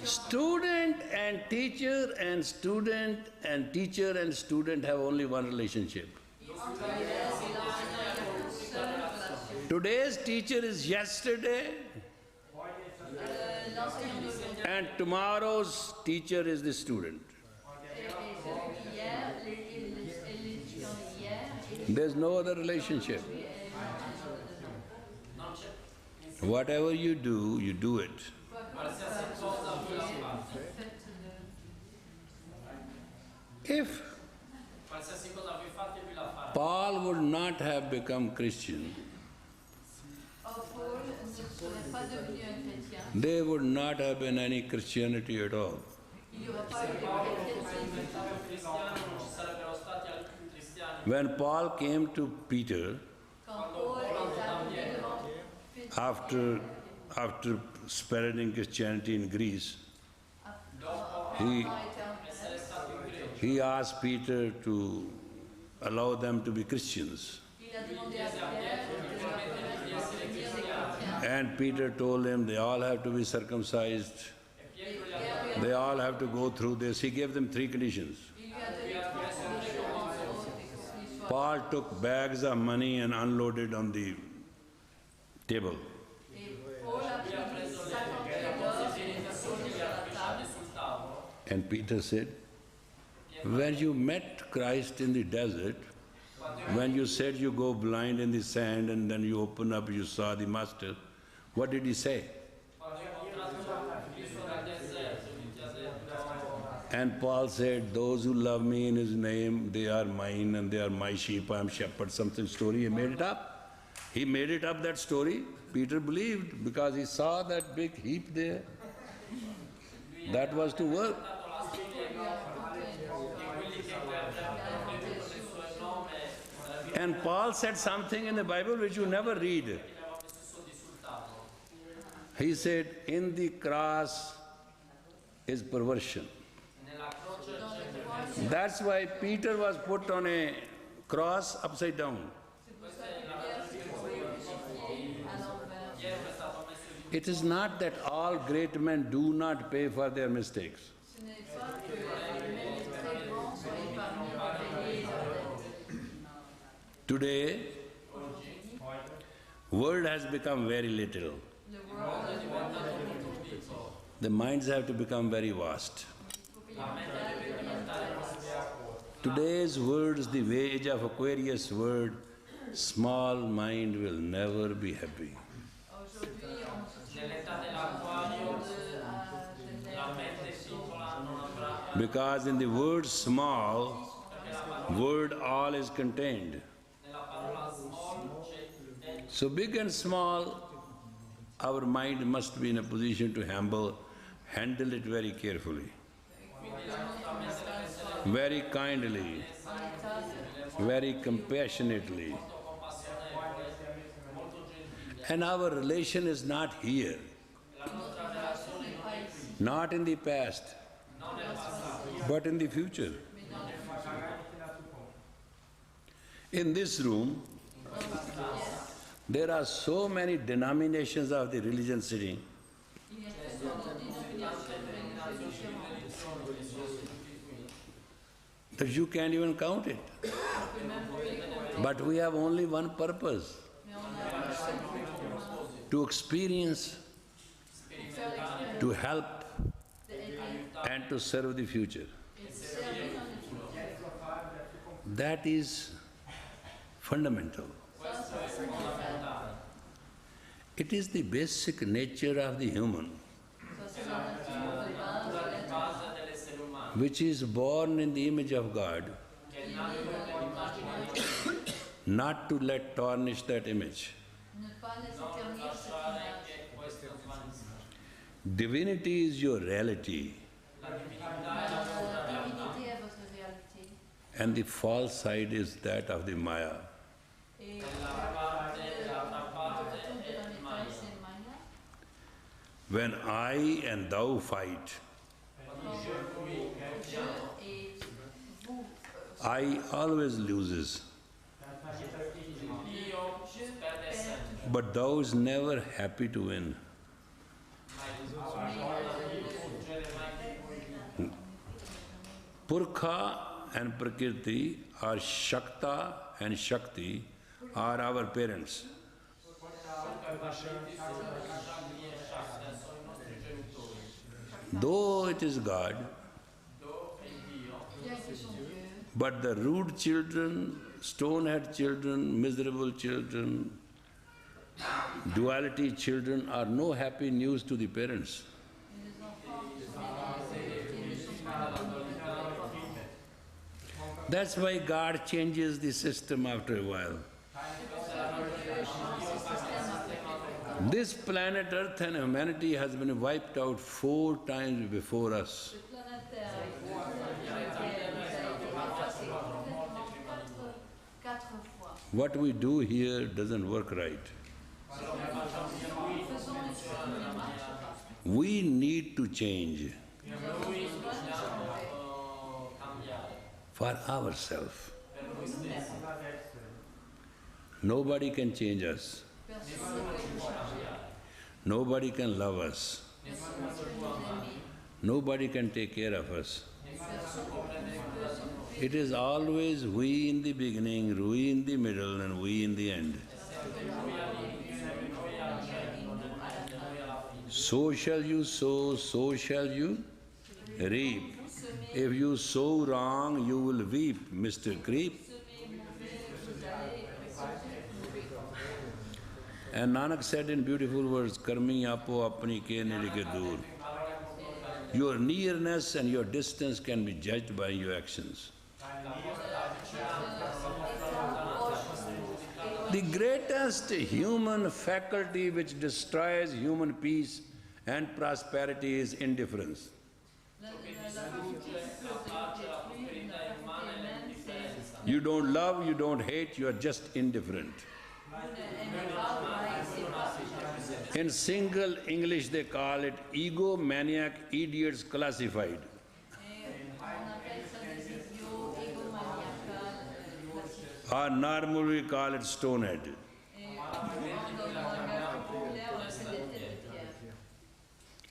Student and teacher and student and teacher and student have only one relationship. Today's teacher is yesterday, and tomorrow's teacher is the student. There's no other relationship. Whatever you do it. If Paul would not have become Christian, there would not have been any Christianity at all. When Paul came to Peter, after spreading Christianity in Greece, he asked Peter to allow them to be Christians. And Peter told him they all have to be circumcised, they all have to go through this. He gave them 3 conditions. Paul took bags of money and unloaded on the table. And Peter said, when you met Christ in the desert, when you said you go blind in the sand and then you open up, you saw the Master, what did he say? And Paul said, those who love me in his name, they are mine and they are my sheep, I am shepherd, something story. He made it up. He made it up, that story. Peter believed because he saw that big heap there. That was to work. And Paul said something in the Bible which you never read. He said, in the cross is perversion. That's why Peter was put on a cross upside down. It is not that all great men do not pay for their mistakes. Today, world has become very little. The minds have to become very vast. Today's world is the age of Aquarius world. Small mind will never be happy. Because in the word small, word all is contained. So big and small, our mind must be in a position to handle it very carefully, very kindly, very compassionately. And our relation is not here, not in the past, but in the future. In this room, there are so many denominations of the religion sitting. That you can't even count it. But we have only one purpose: to experience, to help, and to serve the future. That is fundamental. It is the basic nature of the human, which is born in the image of God, not to let tarnish that image. Divinity is your reality, And the false side is that of the Maya. Et la parte de la métal, c'est Maya. When I and thou fight, Quand je et vous, I always loses, je perds, but thou is never happy to win. Purkha and Prakriti or Shakta and Shakti are our parents. Though it is God, but the rude children, stone-head children, miserable children, duality children are no happy news to the parents. That's why God changes the system after a while. This planet Earth and humanity has been wiped out 4 times before us. la planète Terre effacée complètement 4 fois. What we do here doesn't work right. Faisons les choses qui ne marchent pas. We need to change Nous avons besoin de changer. for ourselves. Nobody can change us. Personne ne peut nous changer. Nobody can love us. Personne ne peut nous aimer. Nobody can take care of us. Personne ne peut s'occuper. It is always we in the beginning, we in the middle, and we in the end. So shall you sow, so shall you reap. If you sow wrong, you will weep, Mr. Creep. And Nanak said in beautiful words, Karmi apo apni ke nirike dur. Your nearness and your distance can be judged by your actions. The greatest human faculty which destroys human peace and prosperity is indifference. You don't love, you don't hate, you are just indifferent. In single English they call it egomaniac idiots classified. Or normally we call it stonehead.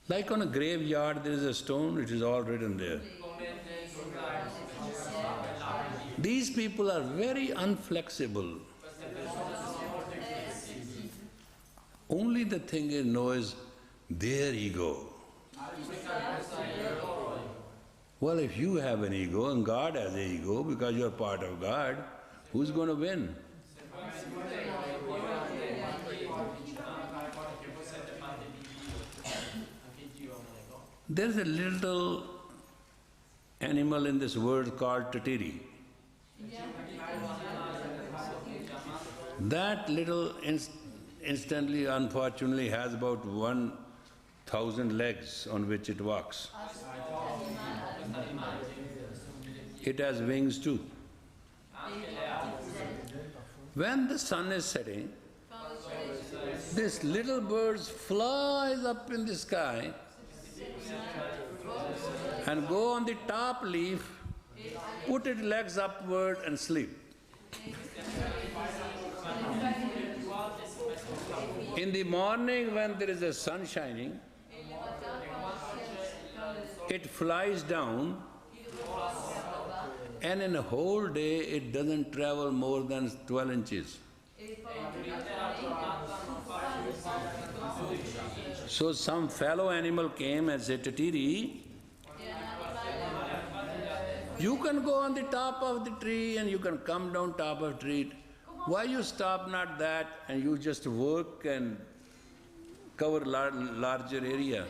Like on a graveyard there is a stone, it is all written there. These people are very unflexible. Only the thing is knows their ego. Well, if you have an ego and God has an ego because you are part of God, who's going to win? There's a little animal in this world called tatiri. That little instantly, unfortunately, has about 1,000 legs on which it walks. It has wings too. When the sun is setting, this little bird flies up in the sky and go on the top leaf, put its legs upward and sleep. In the morning when there is a sun shining, it flies down and in a whole day it doesn't travel more than 12 inches. So some fellow animal came and said, Tatiri, you can go on the top of the tree and you can come down top of the tree. Why you stop not that and you just work and cover larger area?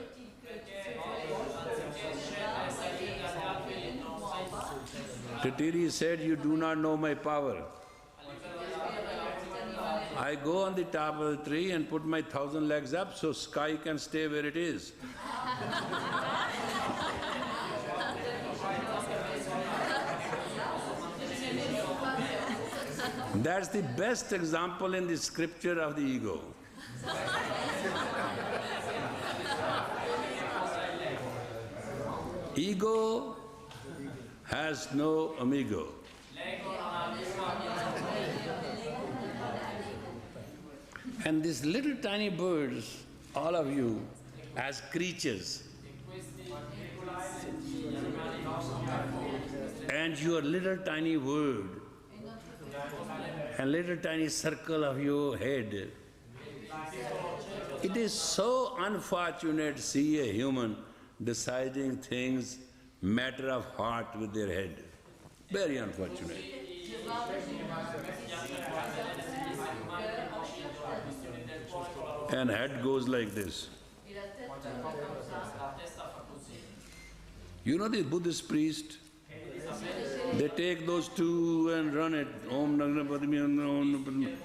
Tatiri said, you do not know my power. I go on the top of the tree and put my 1,000 legs up so sky can stay where it is. That's the best example in the scripture of the ego. Ego has no amigo. And these little tiny birds, all of you, as creatures, and your little tiny word, and little tiny circle of your head, it is so unfortunate to see a human deciding things matter of heart with their head. Very unfortunate. And head goes like this. You know the Buddhist priest? They take those two and run it. Om Nagna Padmi, Om Padmi.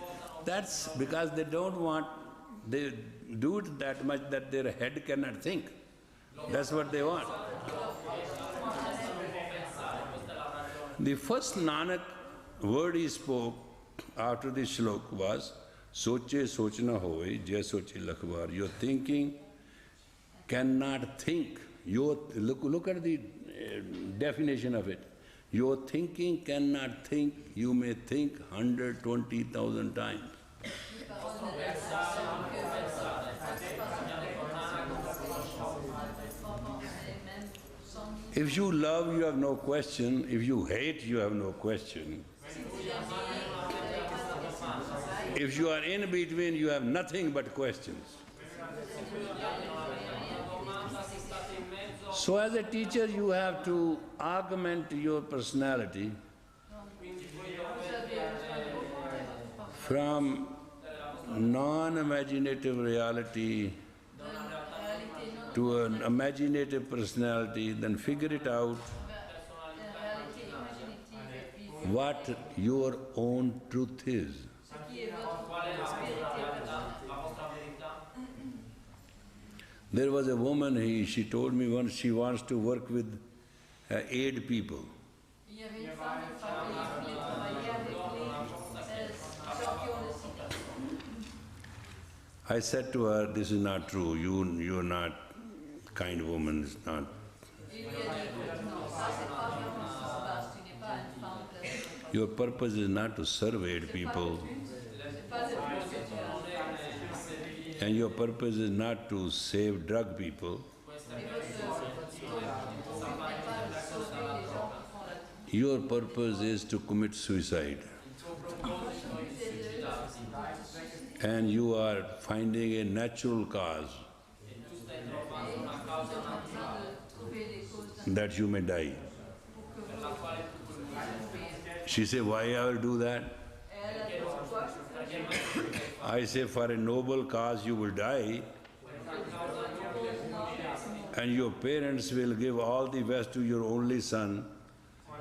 That's because they don't want, they do it that much that their head cannot think. That's what they want. The first Nanak word he spoke after the shlok was, Soche sochna hoy, jai soche lakhbar. Your thinking cannot think. Look at the definition of it. Your thinking cannot think, you may think 120,000 times. If you love, you have no question. If you hate, you have no question. If you are in between, you have nothing but questions. So as a teacher, you have to augment your personality from non-imaginative reality to an imaginative personality, then figure it out what your own truth is. There was a woman, she told me once she wants to work with aid people. I said to her, this is not true, you're not kind woman, it's not. Your purpose is not to serve aid people. And your purpose is not to save drug people. Your purpose is to commit suicide. And you are finding a natural cause that you may die. She said, why I will do that? I say, for a noble cause you will die, and your parents will give all the best to your only son.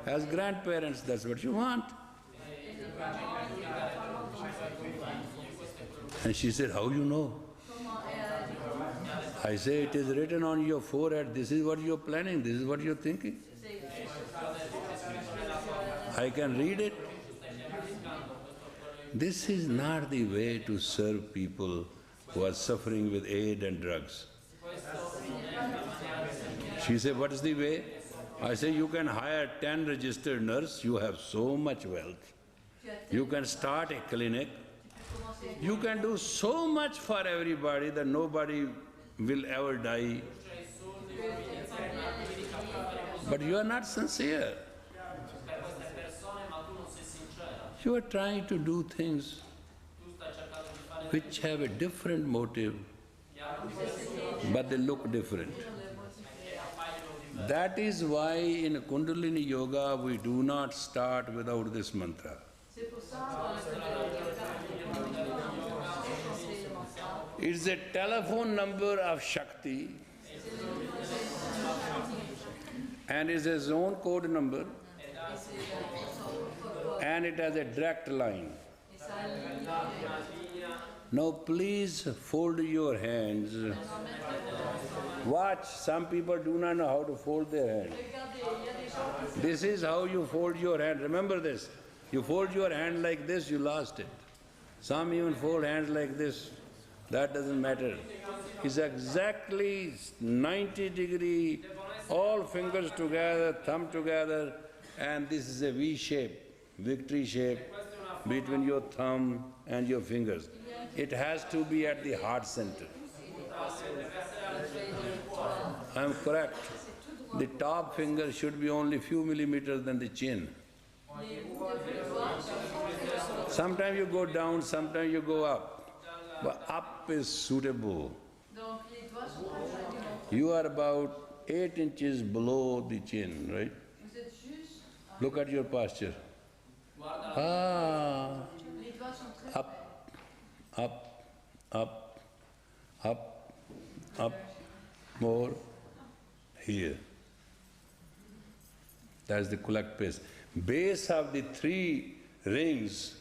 As grandparents, that's what you want. And she said, how you know? I say, it is written on your forehead, this is what you're planning, this is what you're thinking. I can read it. This is not the way to serve people who are suffering with aid and drugs. She said, what is the way? I say, you can hire 10 registered nurses, you have so much wealth. You can start a clinic. You can do so much for everybody that nobody will ever die. But you are not sincere. You are trying to do things which have a different motive, but they look different. That is why in Kundalini Yoga we do not start without this mantra. It's a telephone number of Shakti and is its own code number, and it has a direct line. Now please fold your hands. Watch, some people do not know how to fold their hands. This is how you fold your hand. Remember this. You fold your hand like this, you lost it. Some even fold hands like this. That doesn't matter. It's exactly 90-degree, all fingers together, thumb together, and this is a V shape, victory shape between your thumb and your fingers. It has to be at the heart center. I am correct. The top finger should be only few millimeters than the chin. Sometimes you go down, sometimes you go up. But up is suitable. Donc les doigts sont pas You are about 8 inches below the chin, right? Vous êtes juste. Look at your posture. Ah, Les doigts sont très up, up, up, up, up, more, here. That's the correct pace. Base of the 3 rings,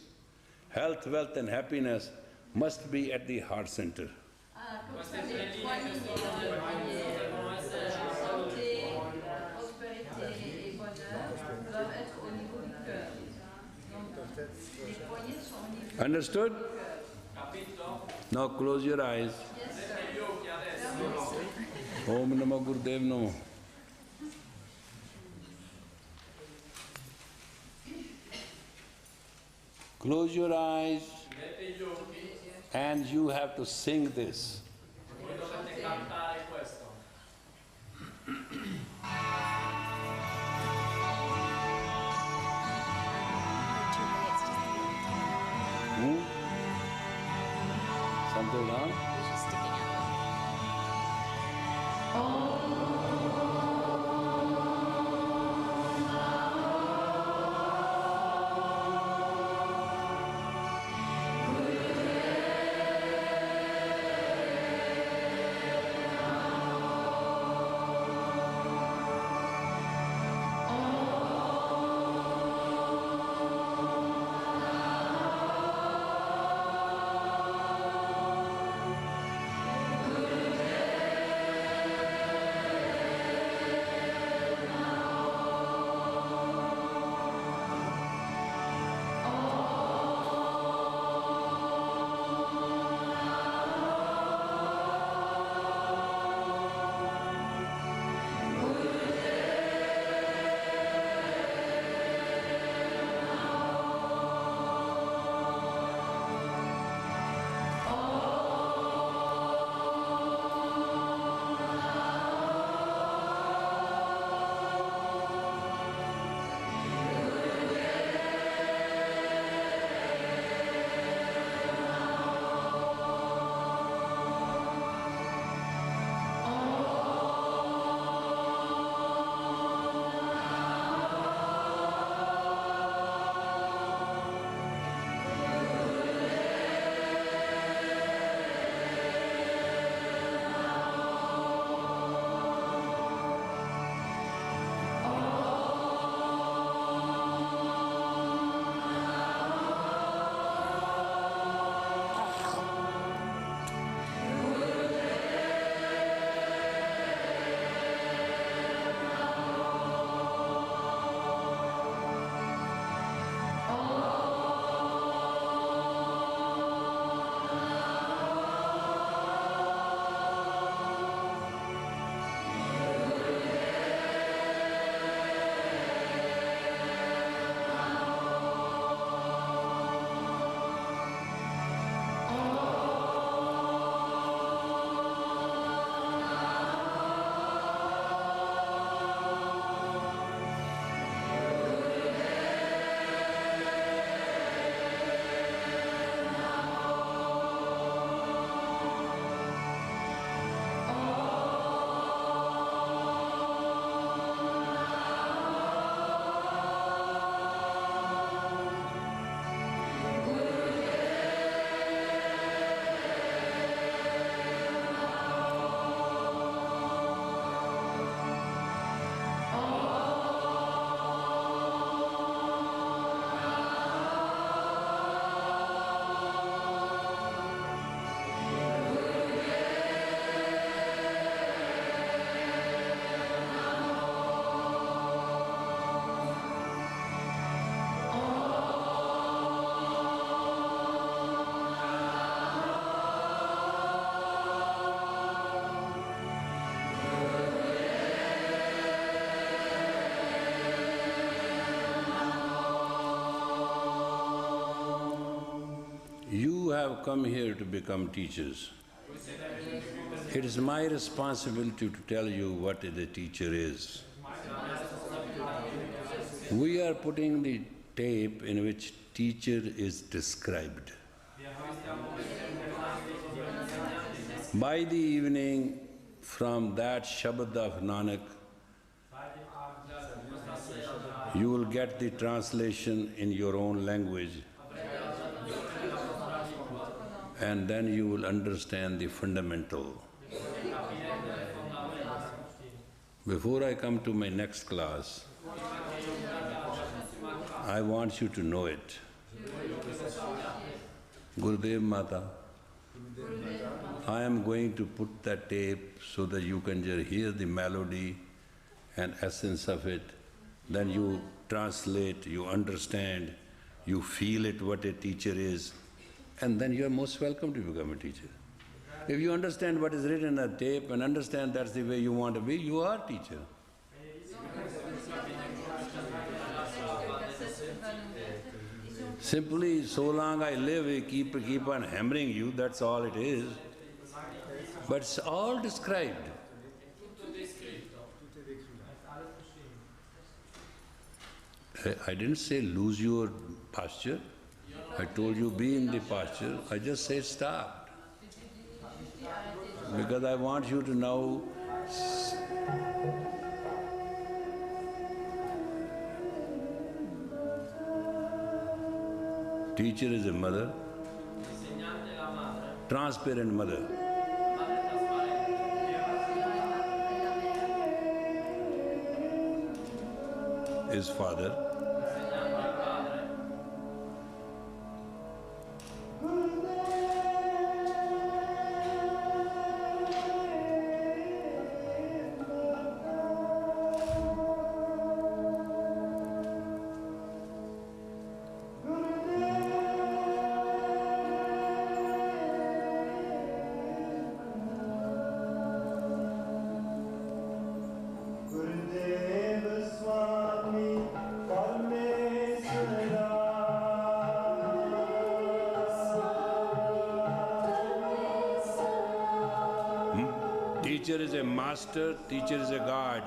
health, wealth and happiness, must be at the heart center. Ah, comme ça, les 3 lignes dans le poignet, santé, prospérité et bonheur, doivent être au niveau du cœur. Donc, les poignets sont au niveau du cœur. Understood? Now close your eyes. Yes, sir. Om Namo Gurudev Namo. Close your eyes and you have to sing this. Something wrong? have come here to become teachers. It is my responsibility to tell you what a teacher is. We are putting the tape in which teacher is described. By the evening, from that Shabad of Nanak, you will get the translation in your own language, and then you will understand the fundamental. Before I come to my next class, I want you to know it. Gurudev Mata, I am going to put that tape so that you can just hear the melody and essence of it. Then you translate, you understand, you feel it what a teacher is, and then you are most welcome to become a teacher. If you understand what is written on tape and understand that's the way you want to be, you are a teacher. Simply, so long I live, I keep on hammering you, that's all it is. But it's all described. I didn't say lose your posture. I told you be in the posture. I just said stop. Because I want you to know teacher is a mother, transparent mother. Is father. Teacher is a master, teacher is a God.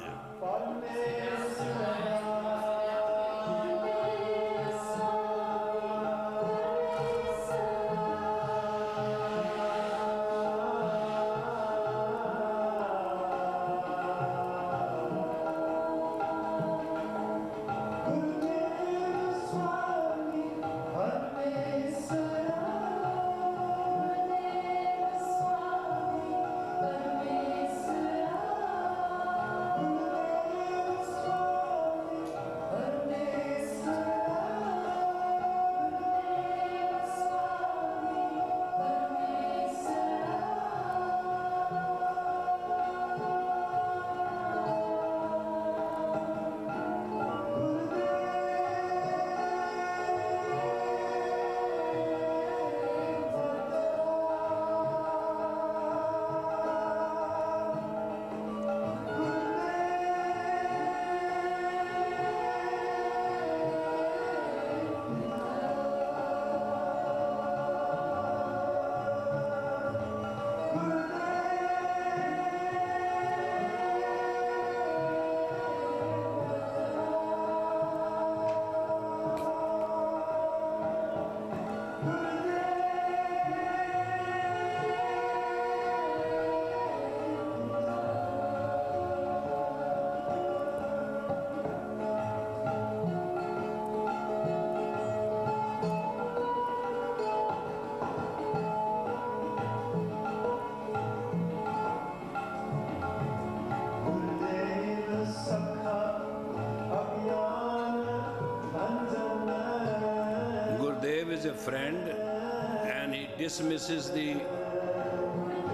Is a friend and he dismisses the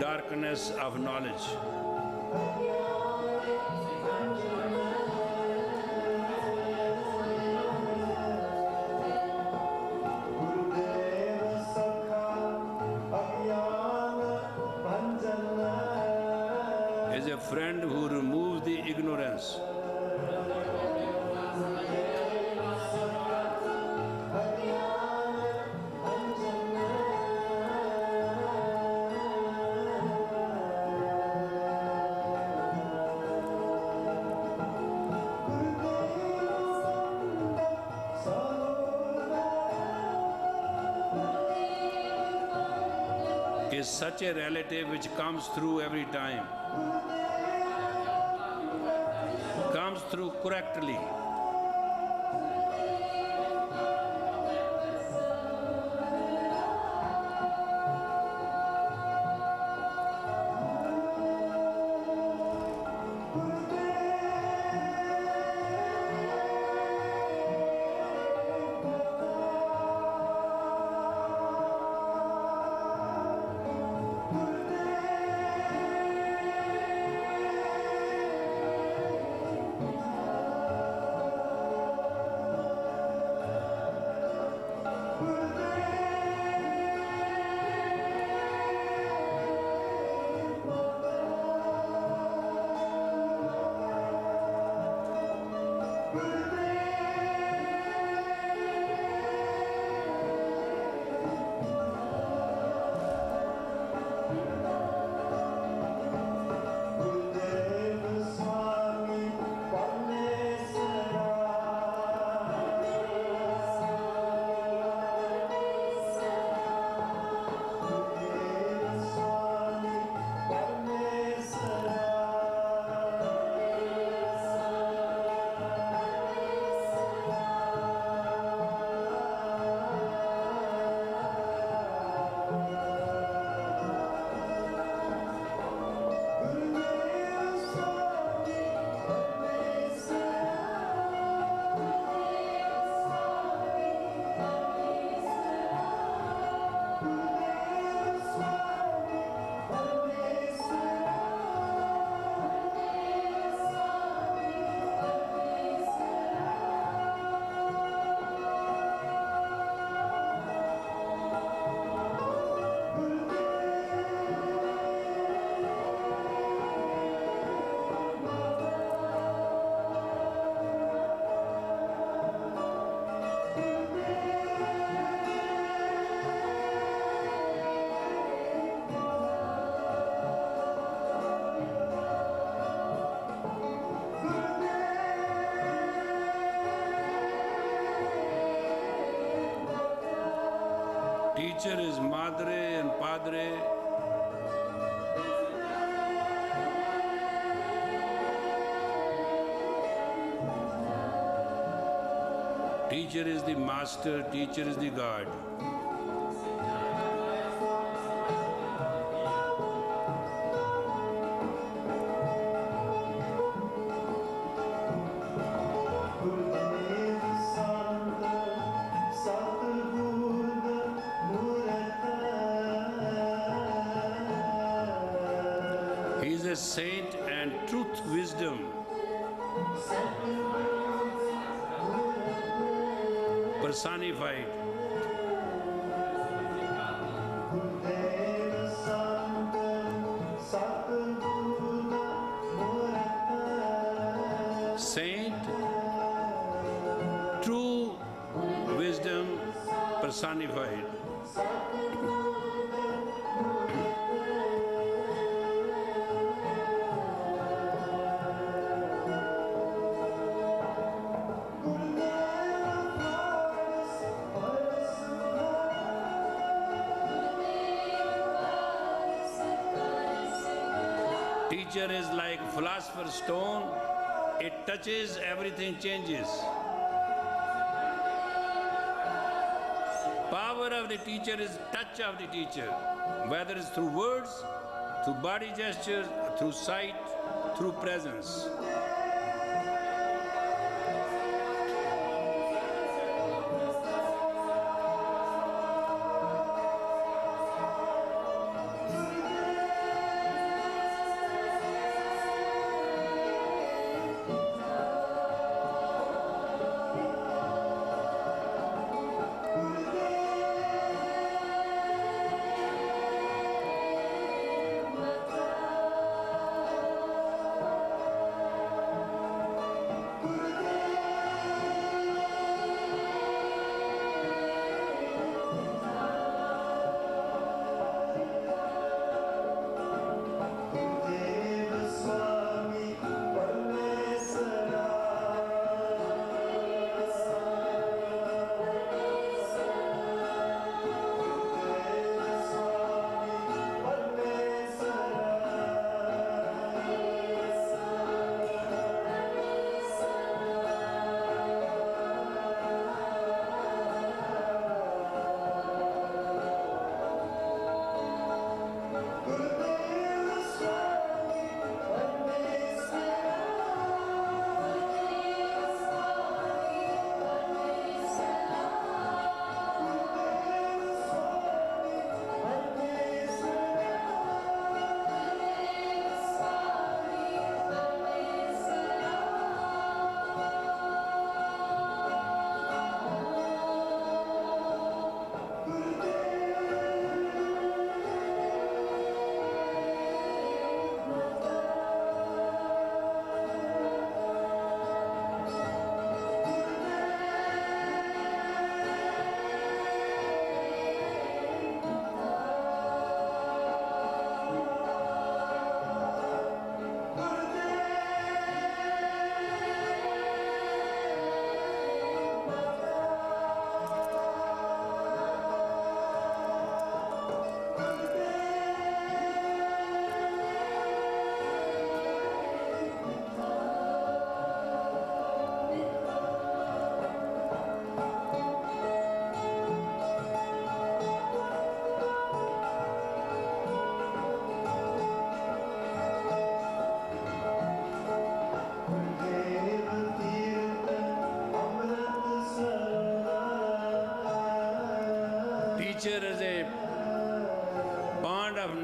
darkness of knowledge. Is a friend who removes the ignorance. is such a relative which comes through every time, comes through correctly. Teacher is madre and padre. Teacher is the master, teacher is the God. He is a saint and truth, wisdom. Personified. Saint, true wisdom personified. Teacher is like philosopher's stone. It touches, everything changes. Power of the teacher is touch of the teacher, whether it's through words, through body gestures, through sight, through presence.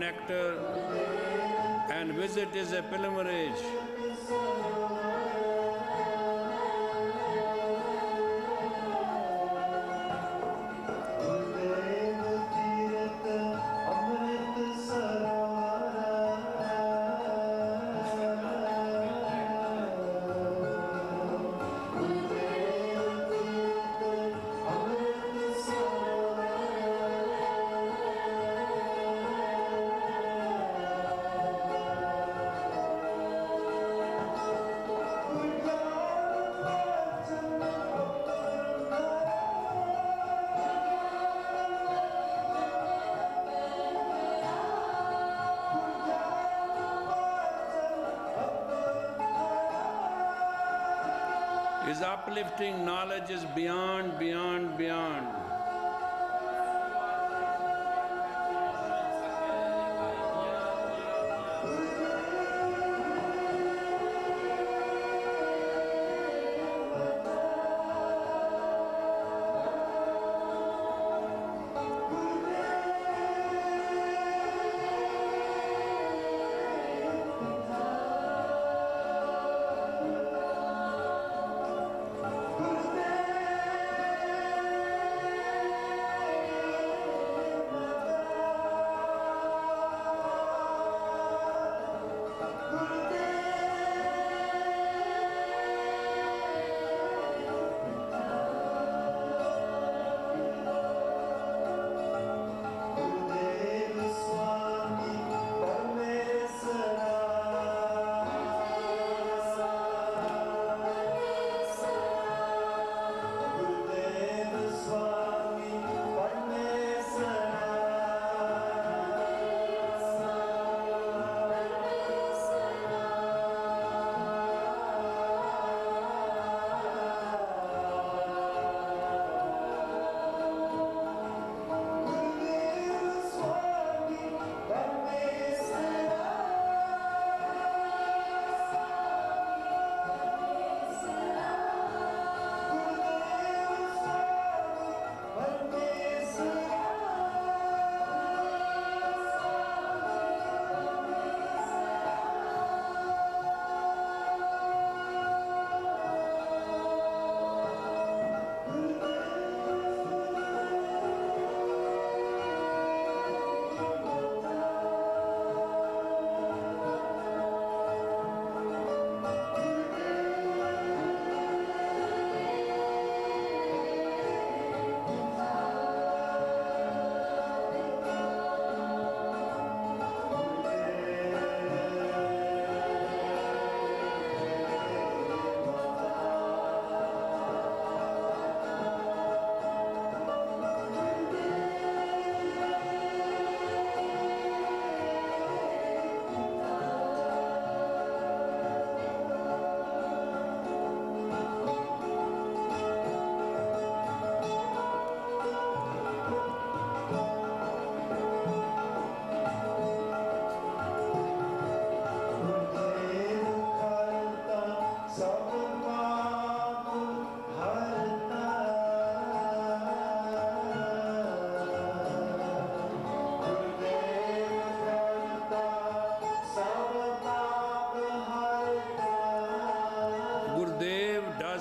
nectar, and visit is a pilgrimage. His uplifting knowledge is beyond, beyond, beyond.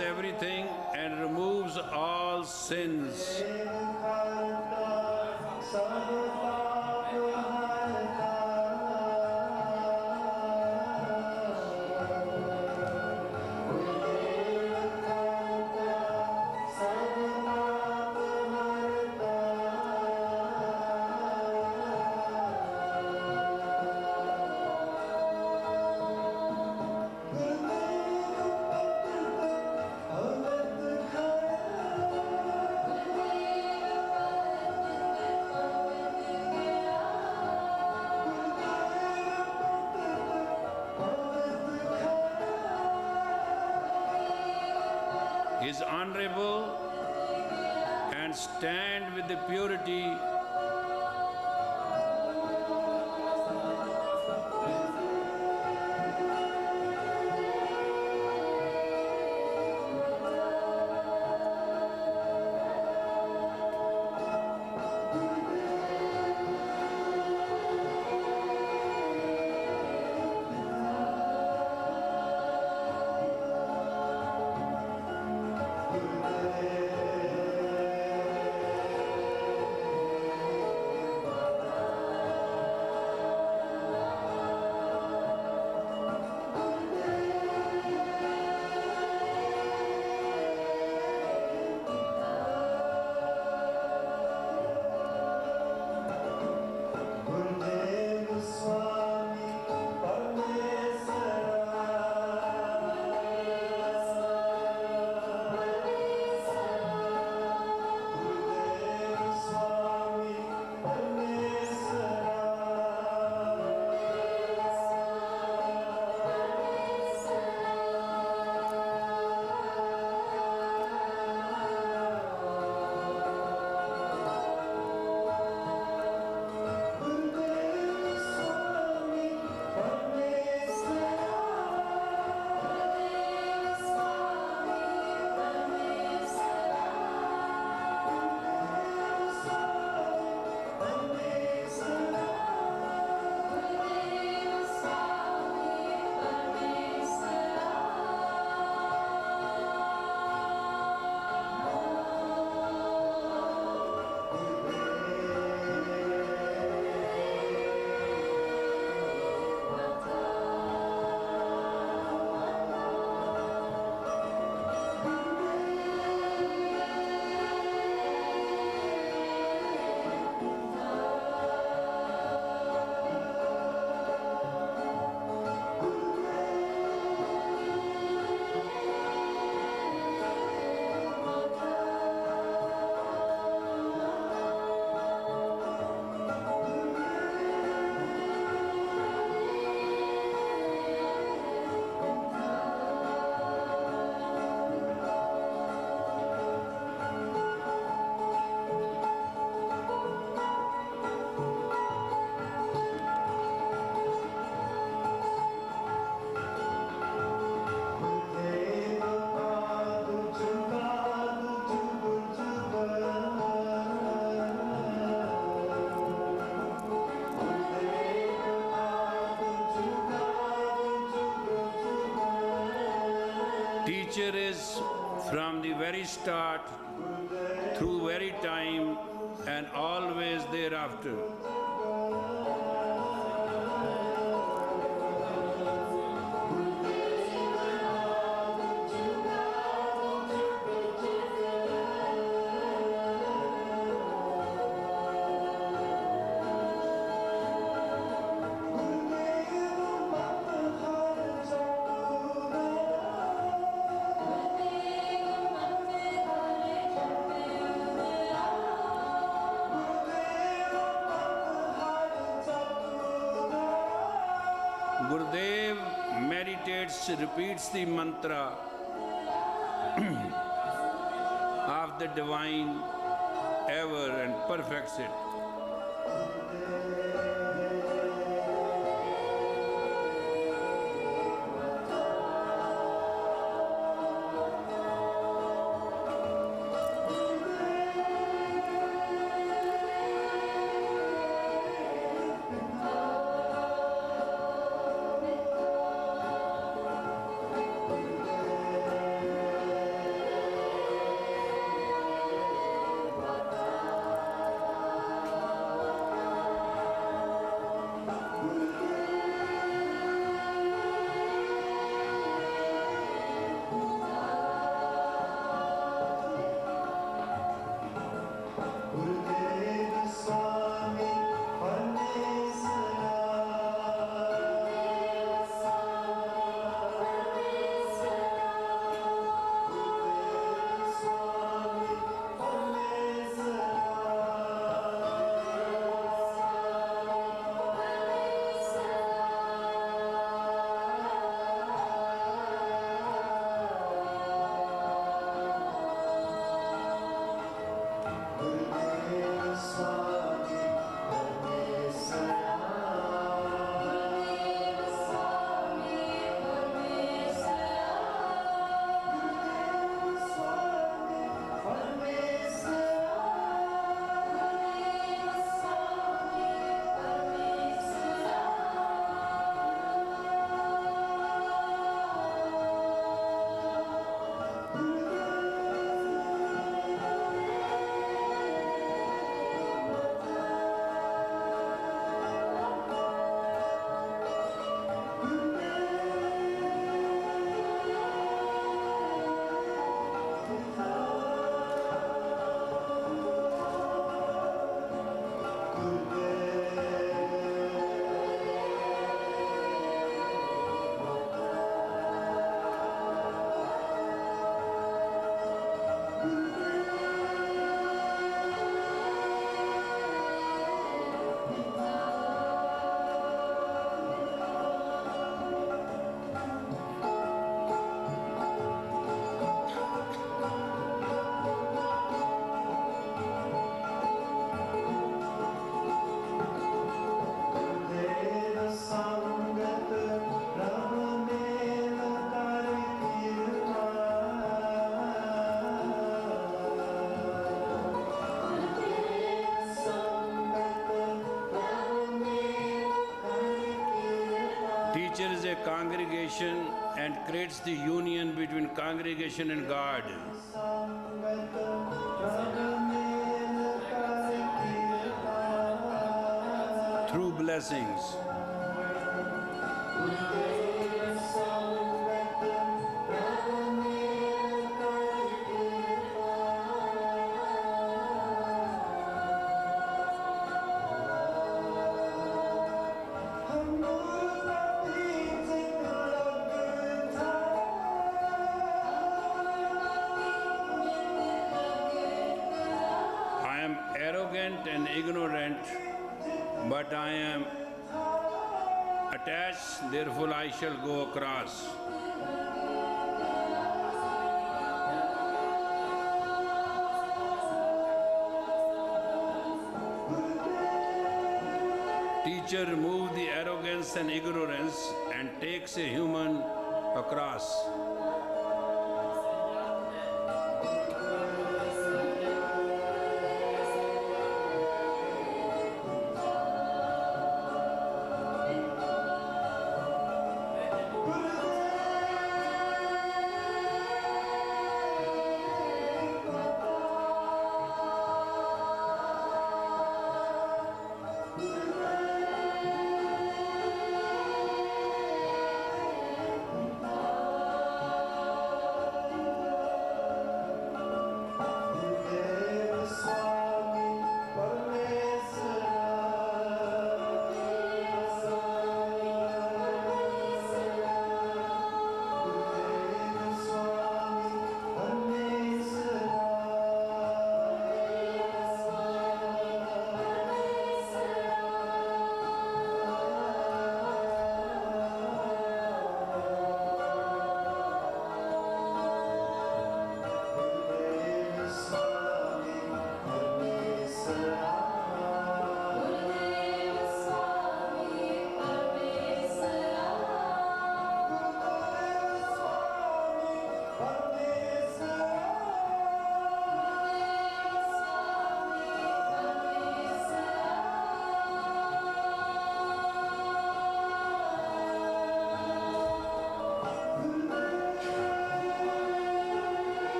Everything and removes all sins. Is honorable and stand with the purity Teacher is from the very start, through very time, and always thereafter. Gurudev meditates, repeats the mantra of the divine ever and perfects it. Teacher is a congregation and creates the union between congregation and God. Through blessings. I am arrogant and ignorant, but I am attached, therefore I shall go across. Teacher removes the arrogance and ignorance and takes a human across.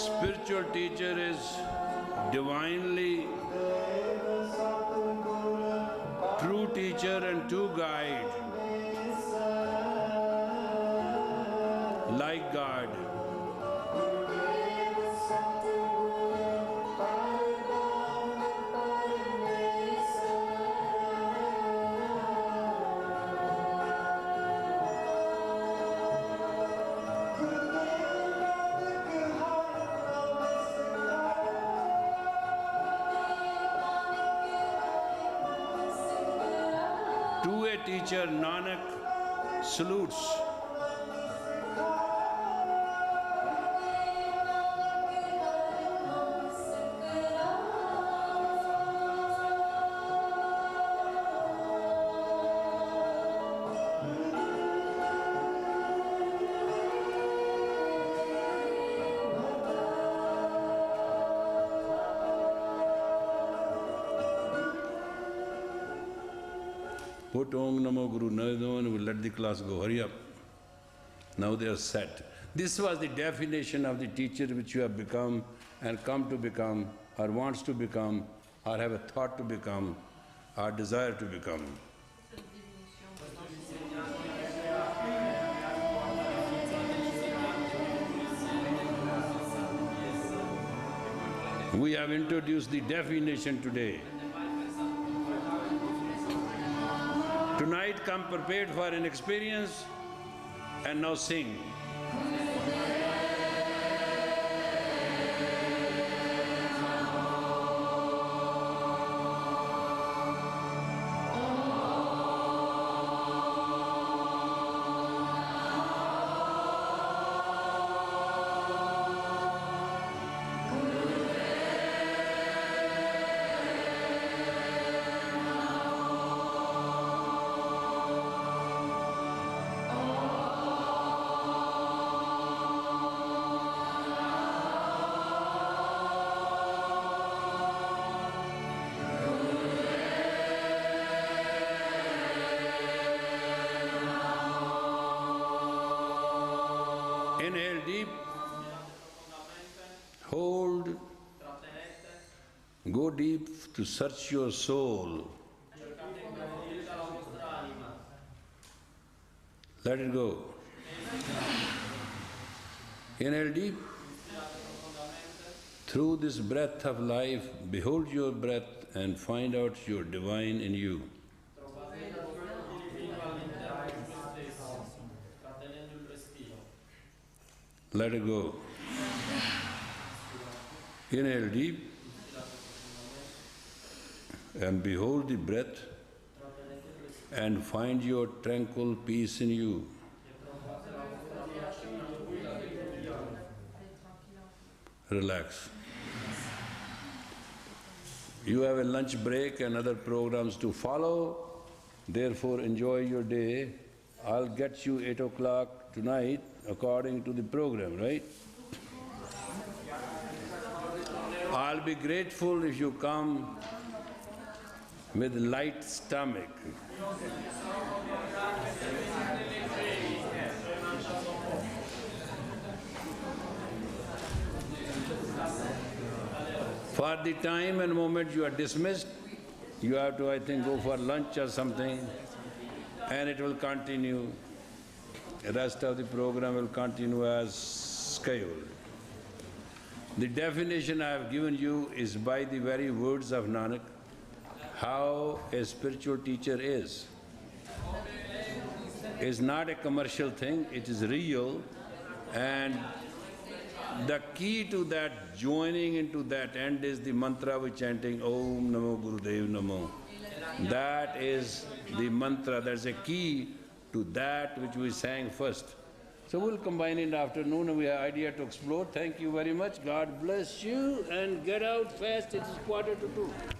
spiritual teacher is divinely true teacher and true guide, like God. To a teacher, Nanak salutes. Put Om Namo Guru Namo and we'll let the class go. Hurry up. Now they are set. This was the definition of the teacher which you have become and come to become, or wants to become, or have a thought to become, or desire to become. We have introduced the definition today. Tonight come prepared for an experience and now sing. Inhale deep, hold, go deep to search your soul. Let it go. Inhale deep. Through this breath of life, behold your breath and find out your divine in you. Let it go. Inhale deep and behold the breath and find your tranquil peace in you. Relax. You have a lunch break and other programs to follow, therefore enjoy your day. I'll get you 8 o'clock tonight according to the program, right? I'll be grateful if you come with light stomach. For the time and moment you are dismissed, you have to, I think, go for lunch or something, and it will continue. The rest of the program will continue as scheduled. The definition I have given you is by the very words of Nanak, how a spiritual teacher is. It's not a commercial thing, it is real, and the key to that, joining into that end, is the mantra we're chanting, Om Namo Gurudev Namo. That is the mantra, that's a key to that which we sang first. So we'll combine in the afternoon and we have idea to explore. Thank you very much. God bless you and get out fast. It is 1:45.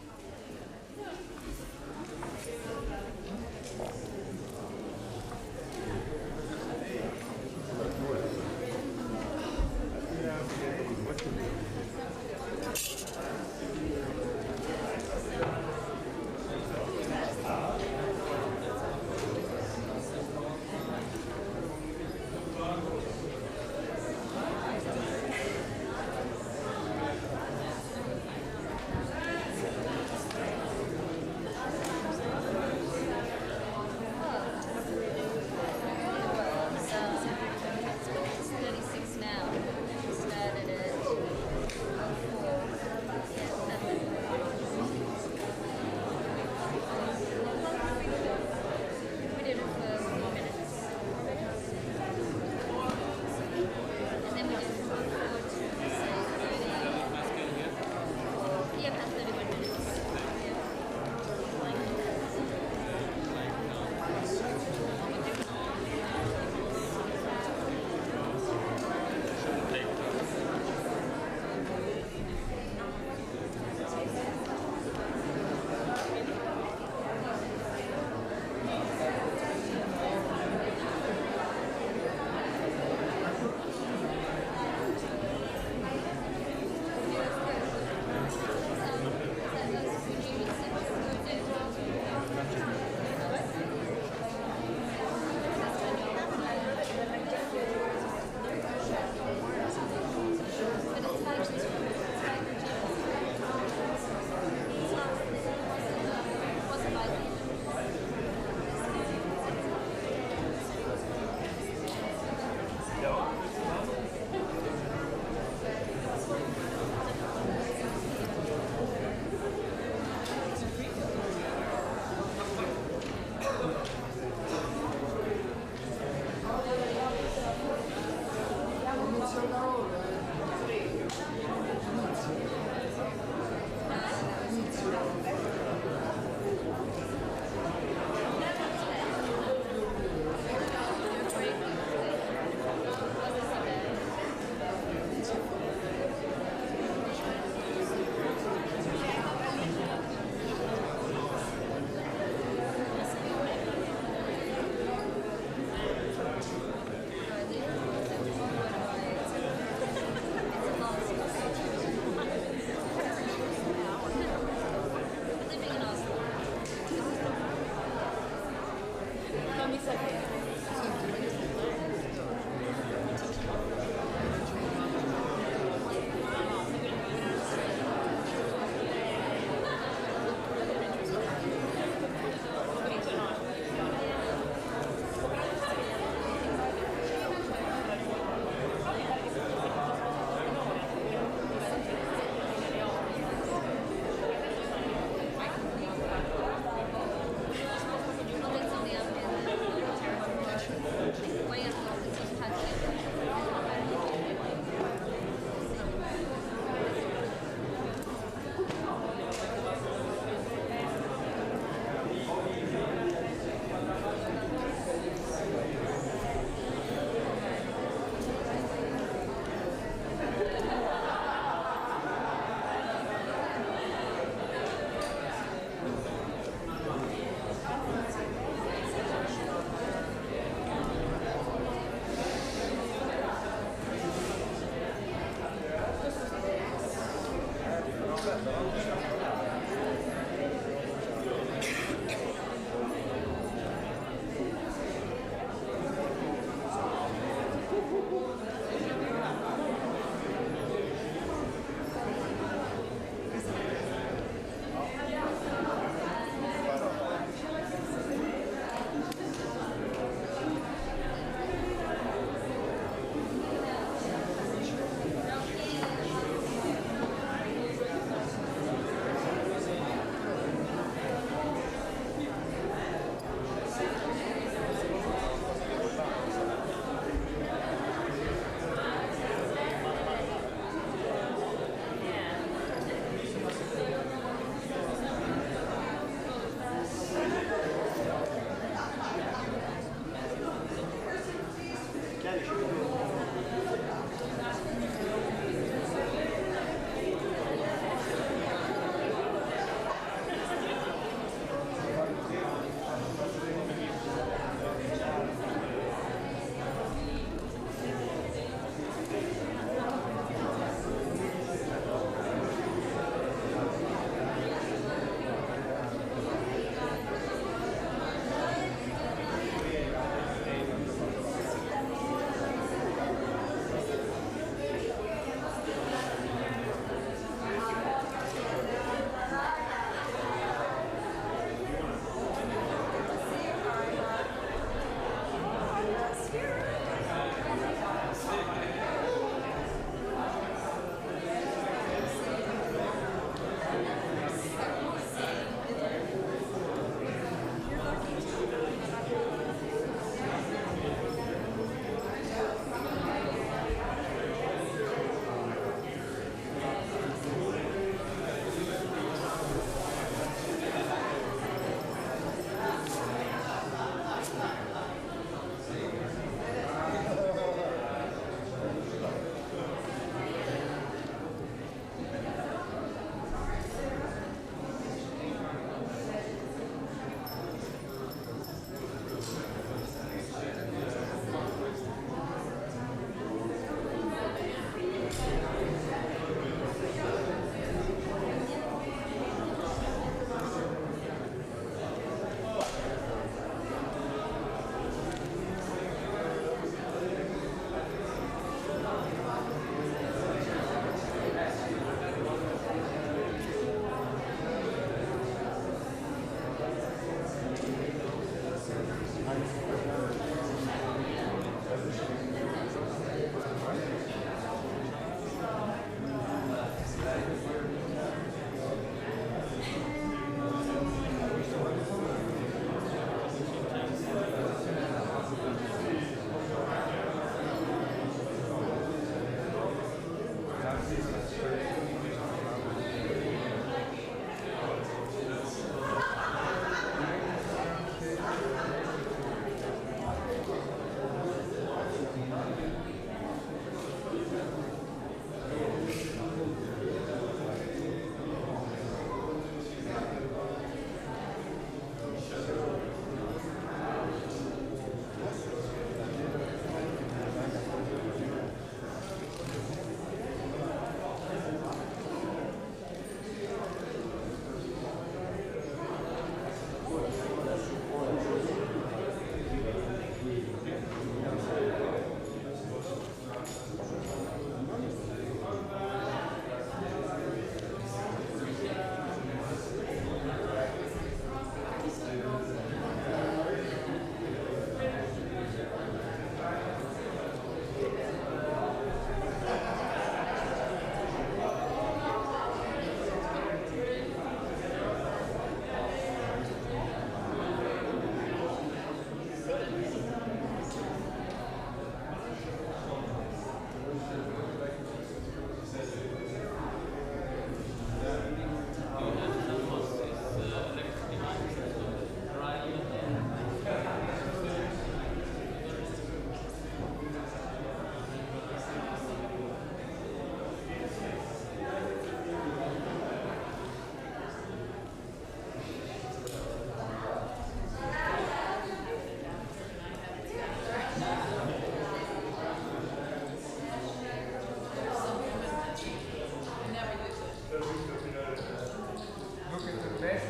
Yes,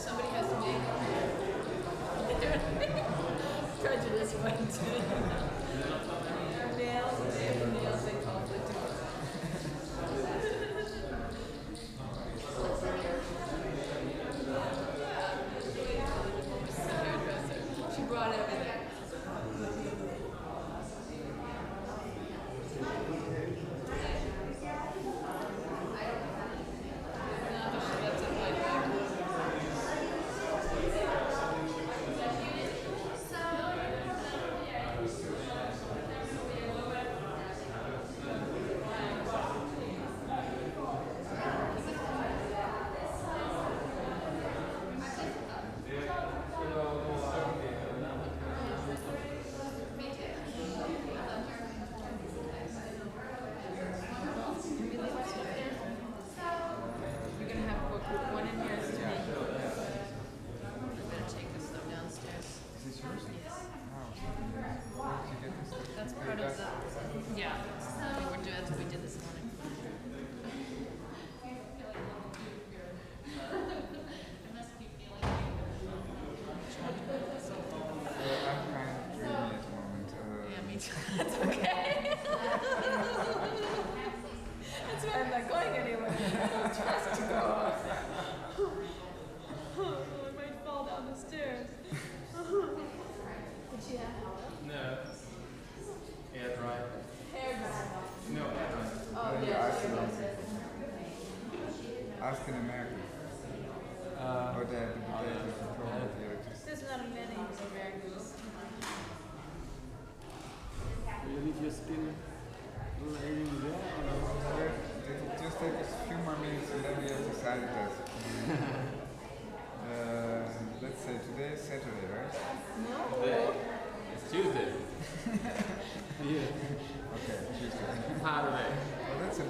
somebody has to make prejudice one too. Nails and conflict. She brought everything. You're gonna have one in here. I'm gonna take this stuff downstairs. Is this yours? Yes. Wow. Where did you get this? That's part of the. Yeah. That's what we did this morning. I'm kind of dreamy at the moment. Yeah, me too. That's okay. That's why I'm not going anywhere. I trust to go. I might fall down the stairs. Did she have help? No. Air dry. Hair dry. No, air dry. Oh, Yeah, yeah. ask in America. Or they have the control of the electricity. There's not many Americans. You leave your skin laying there? It will just take us a few more minutes and then we have decided that. Let's say today is Saturday, right? Today. It's Tuesday. Yeah. Okay, Tuesday. Saturday. Well, that's a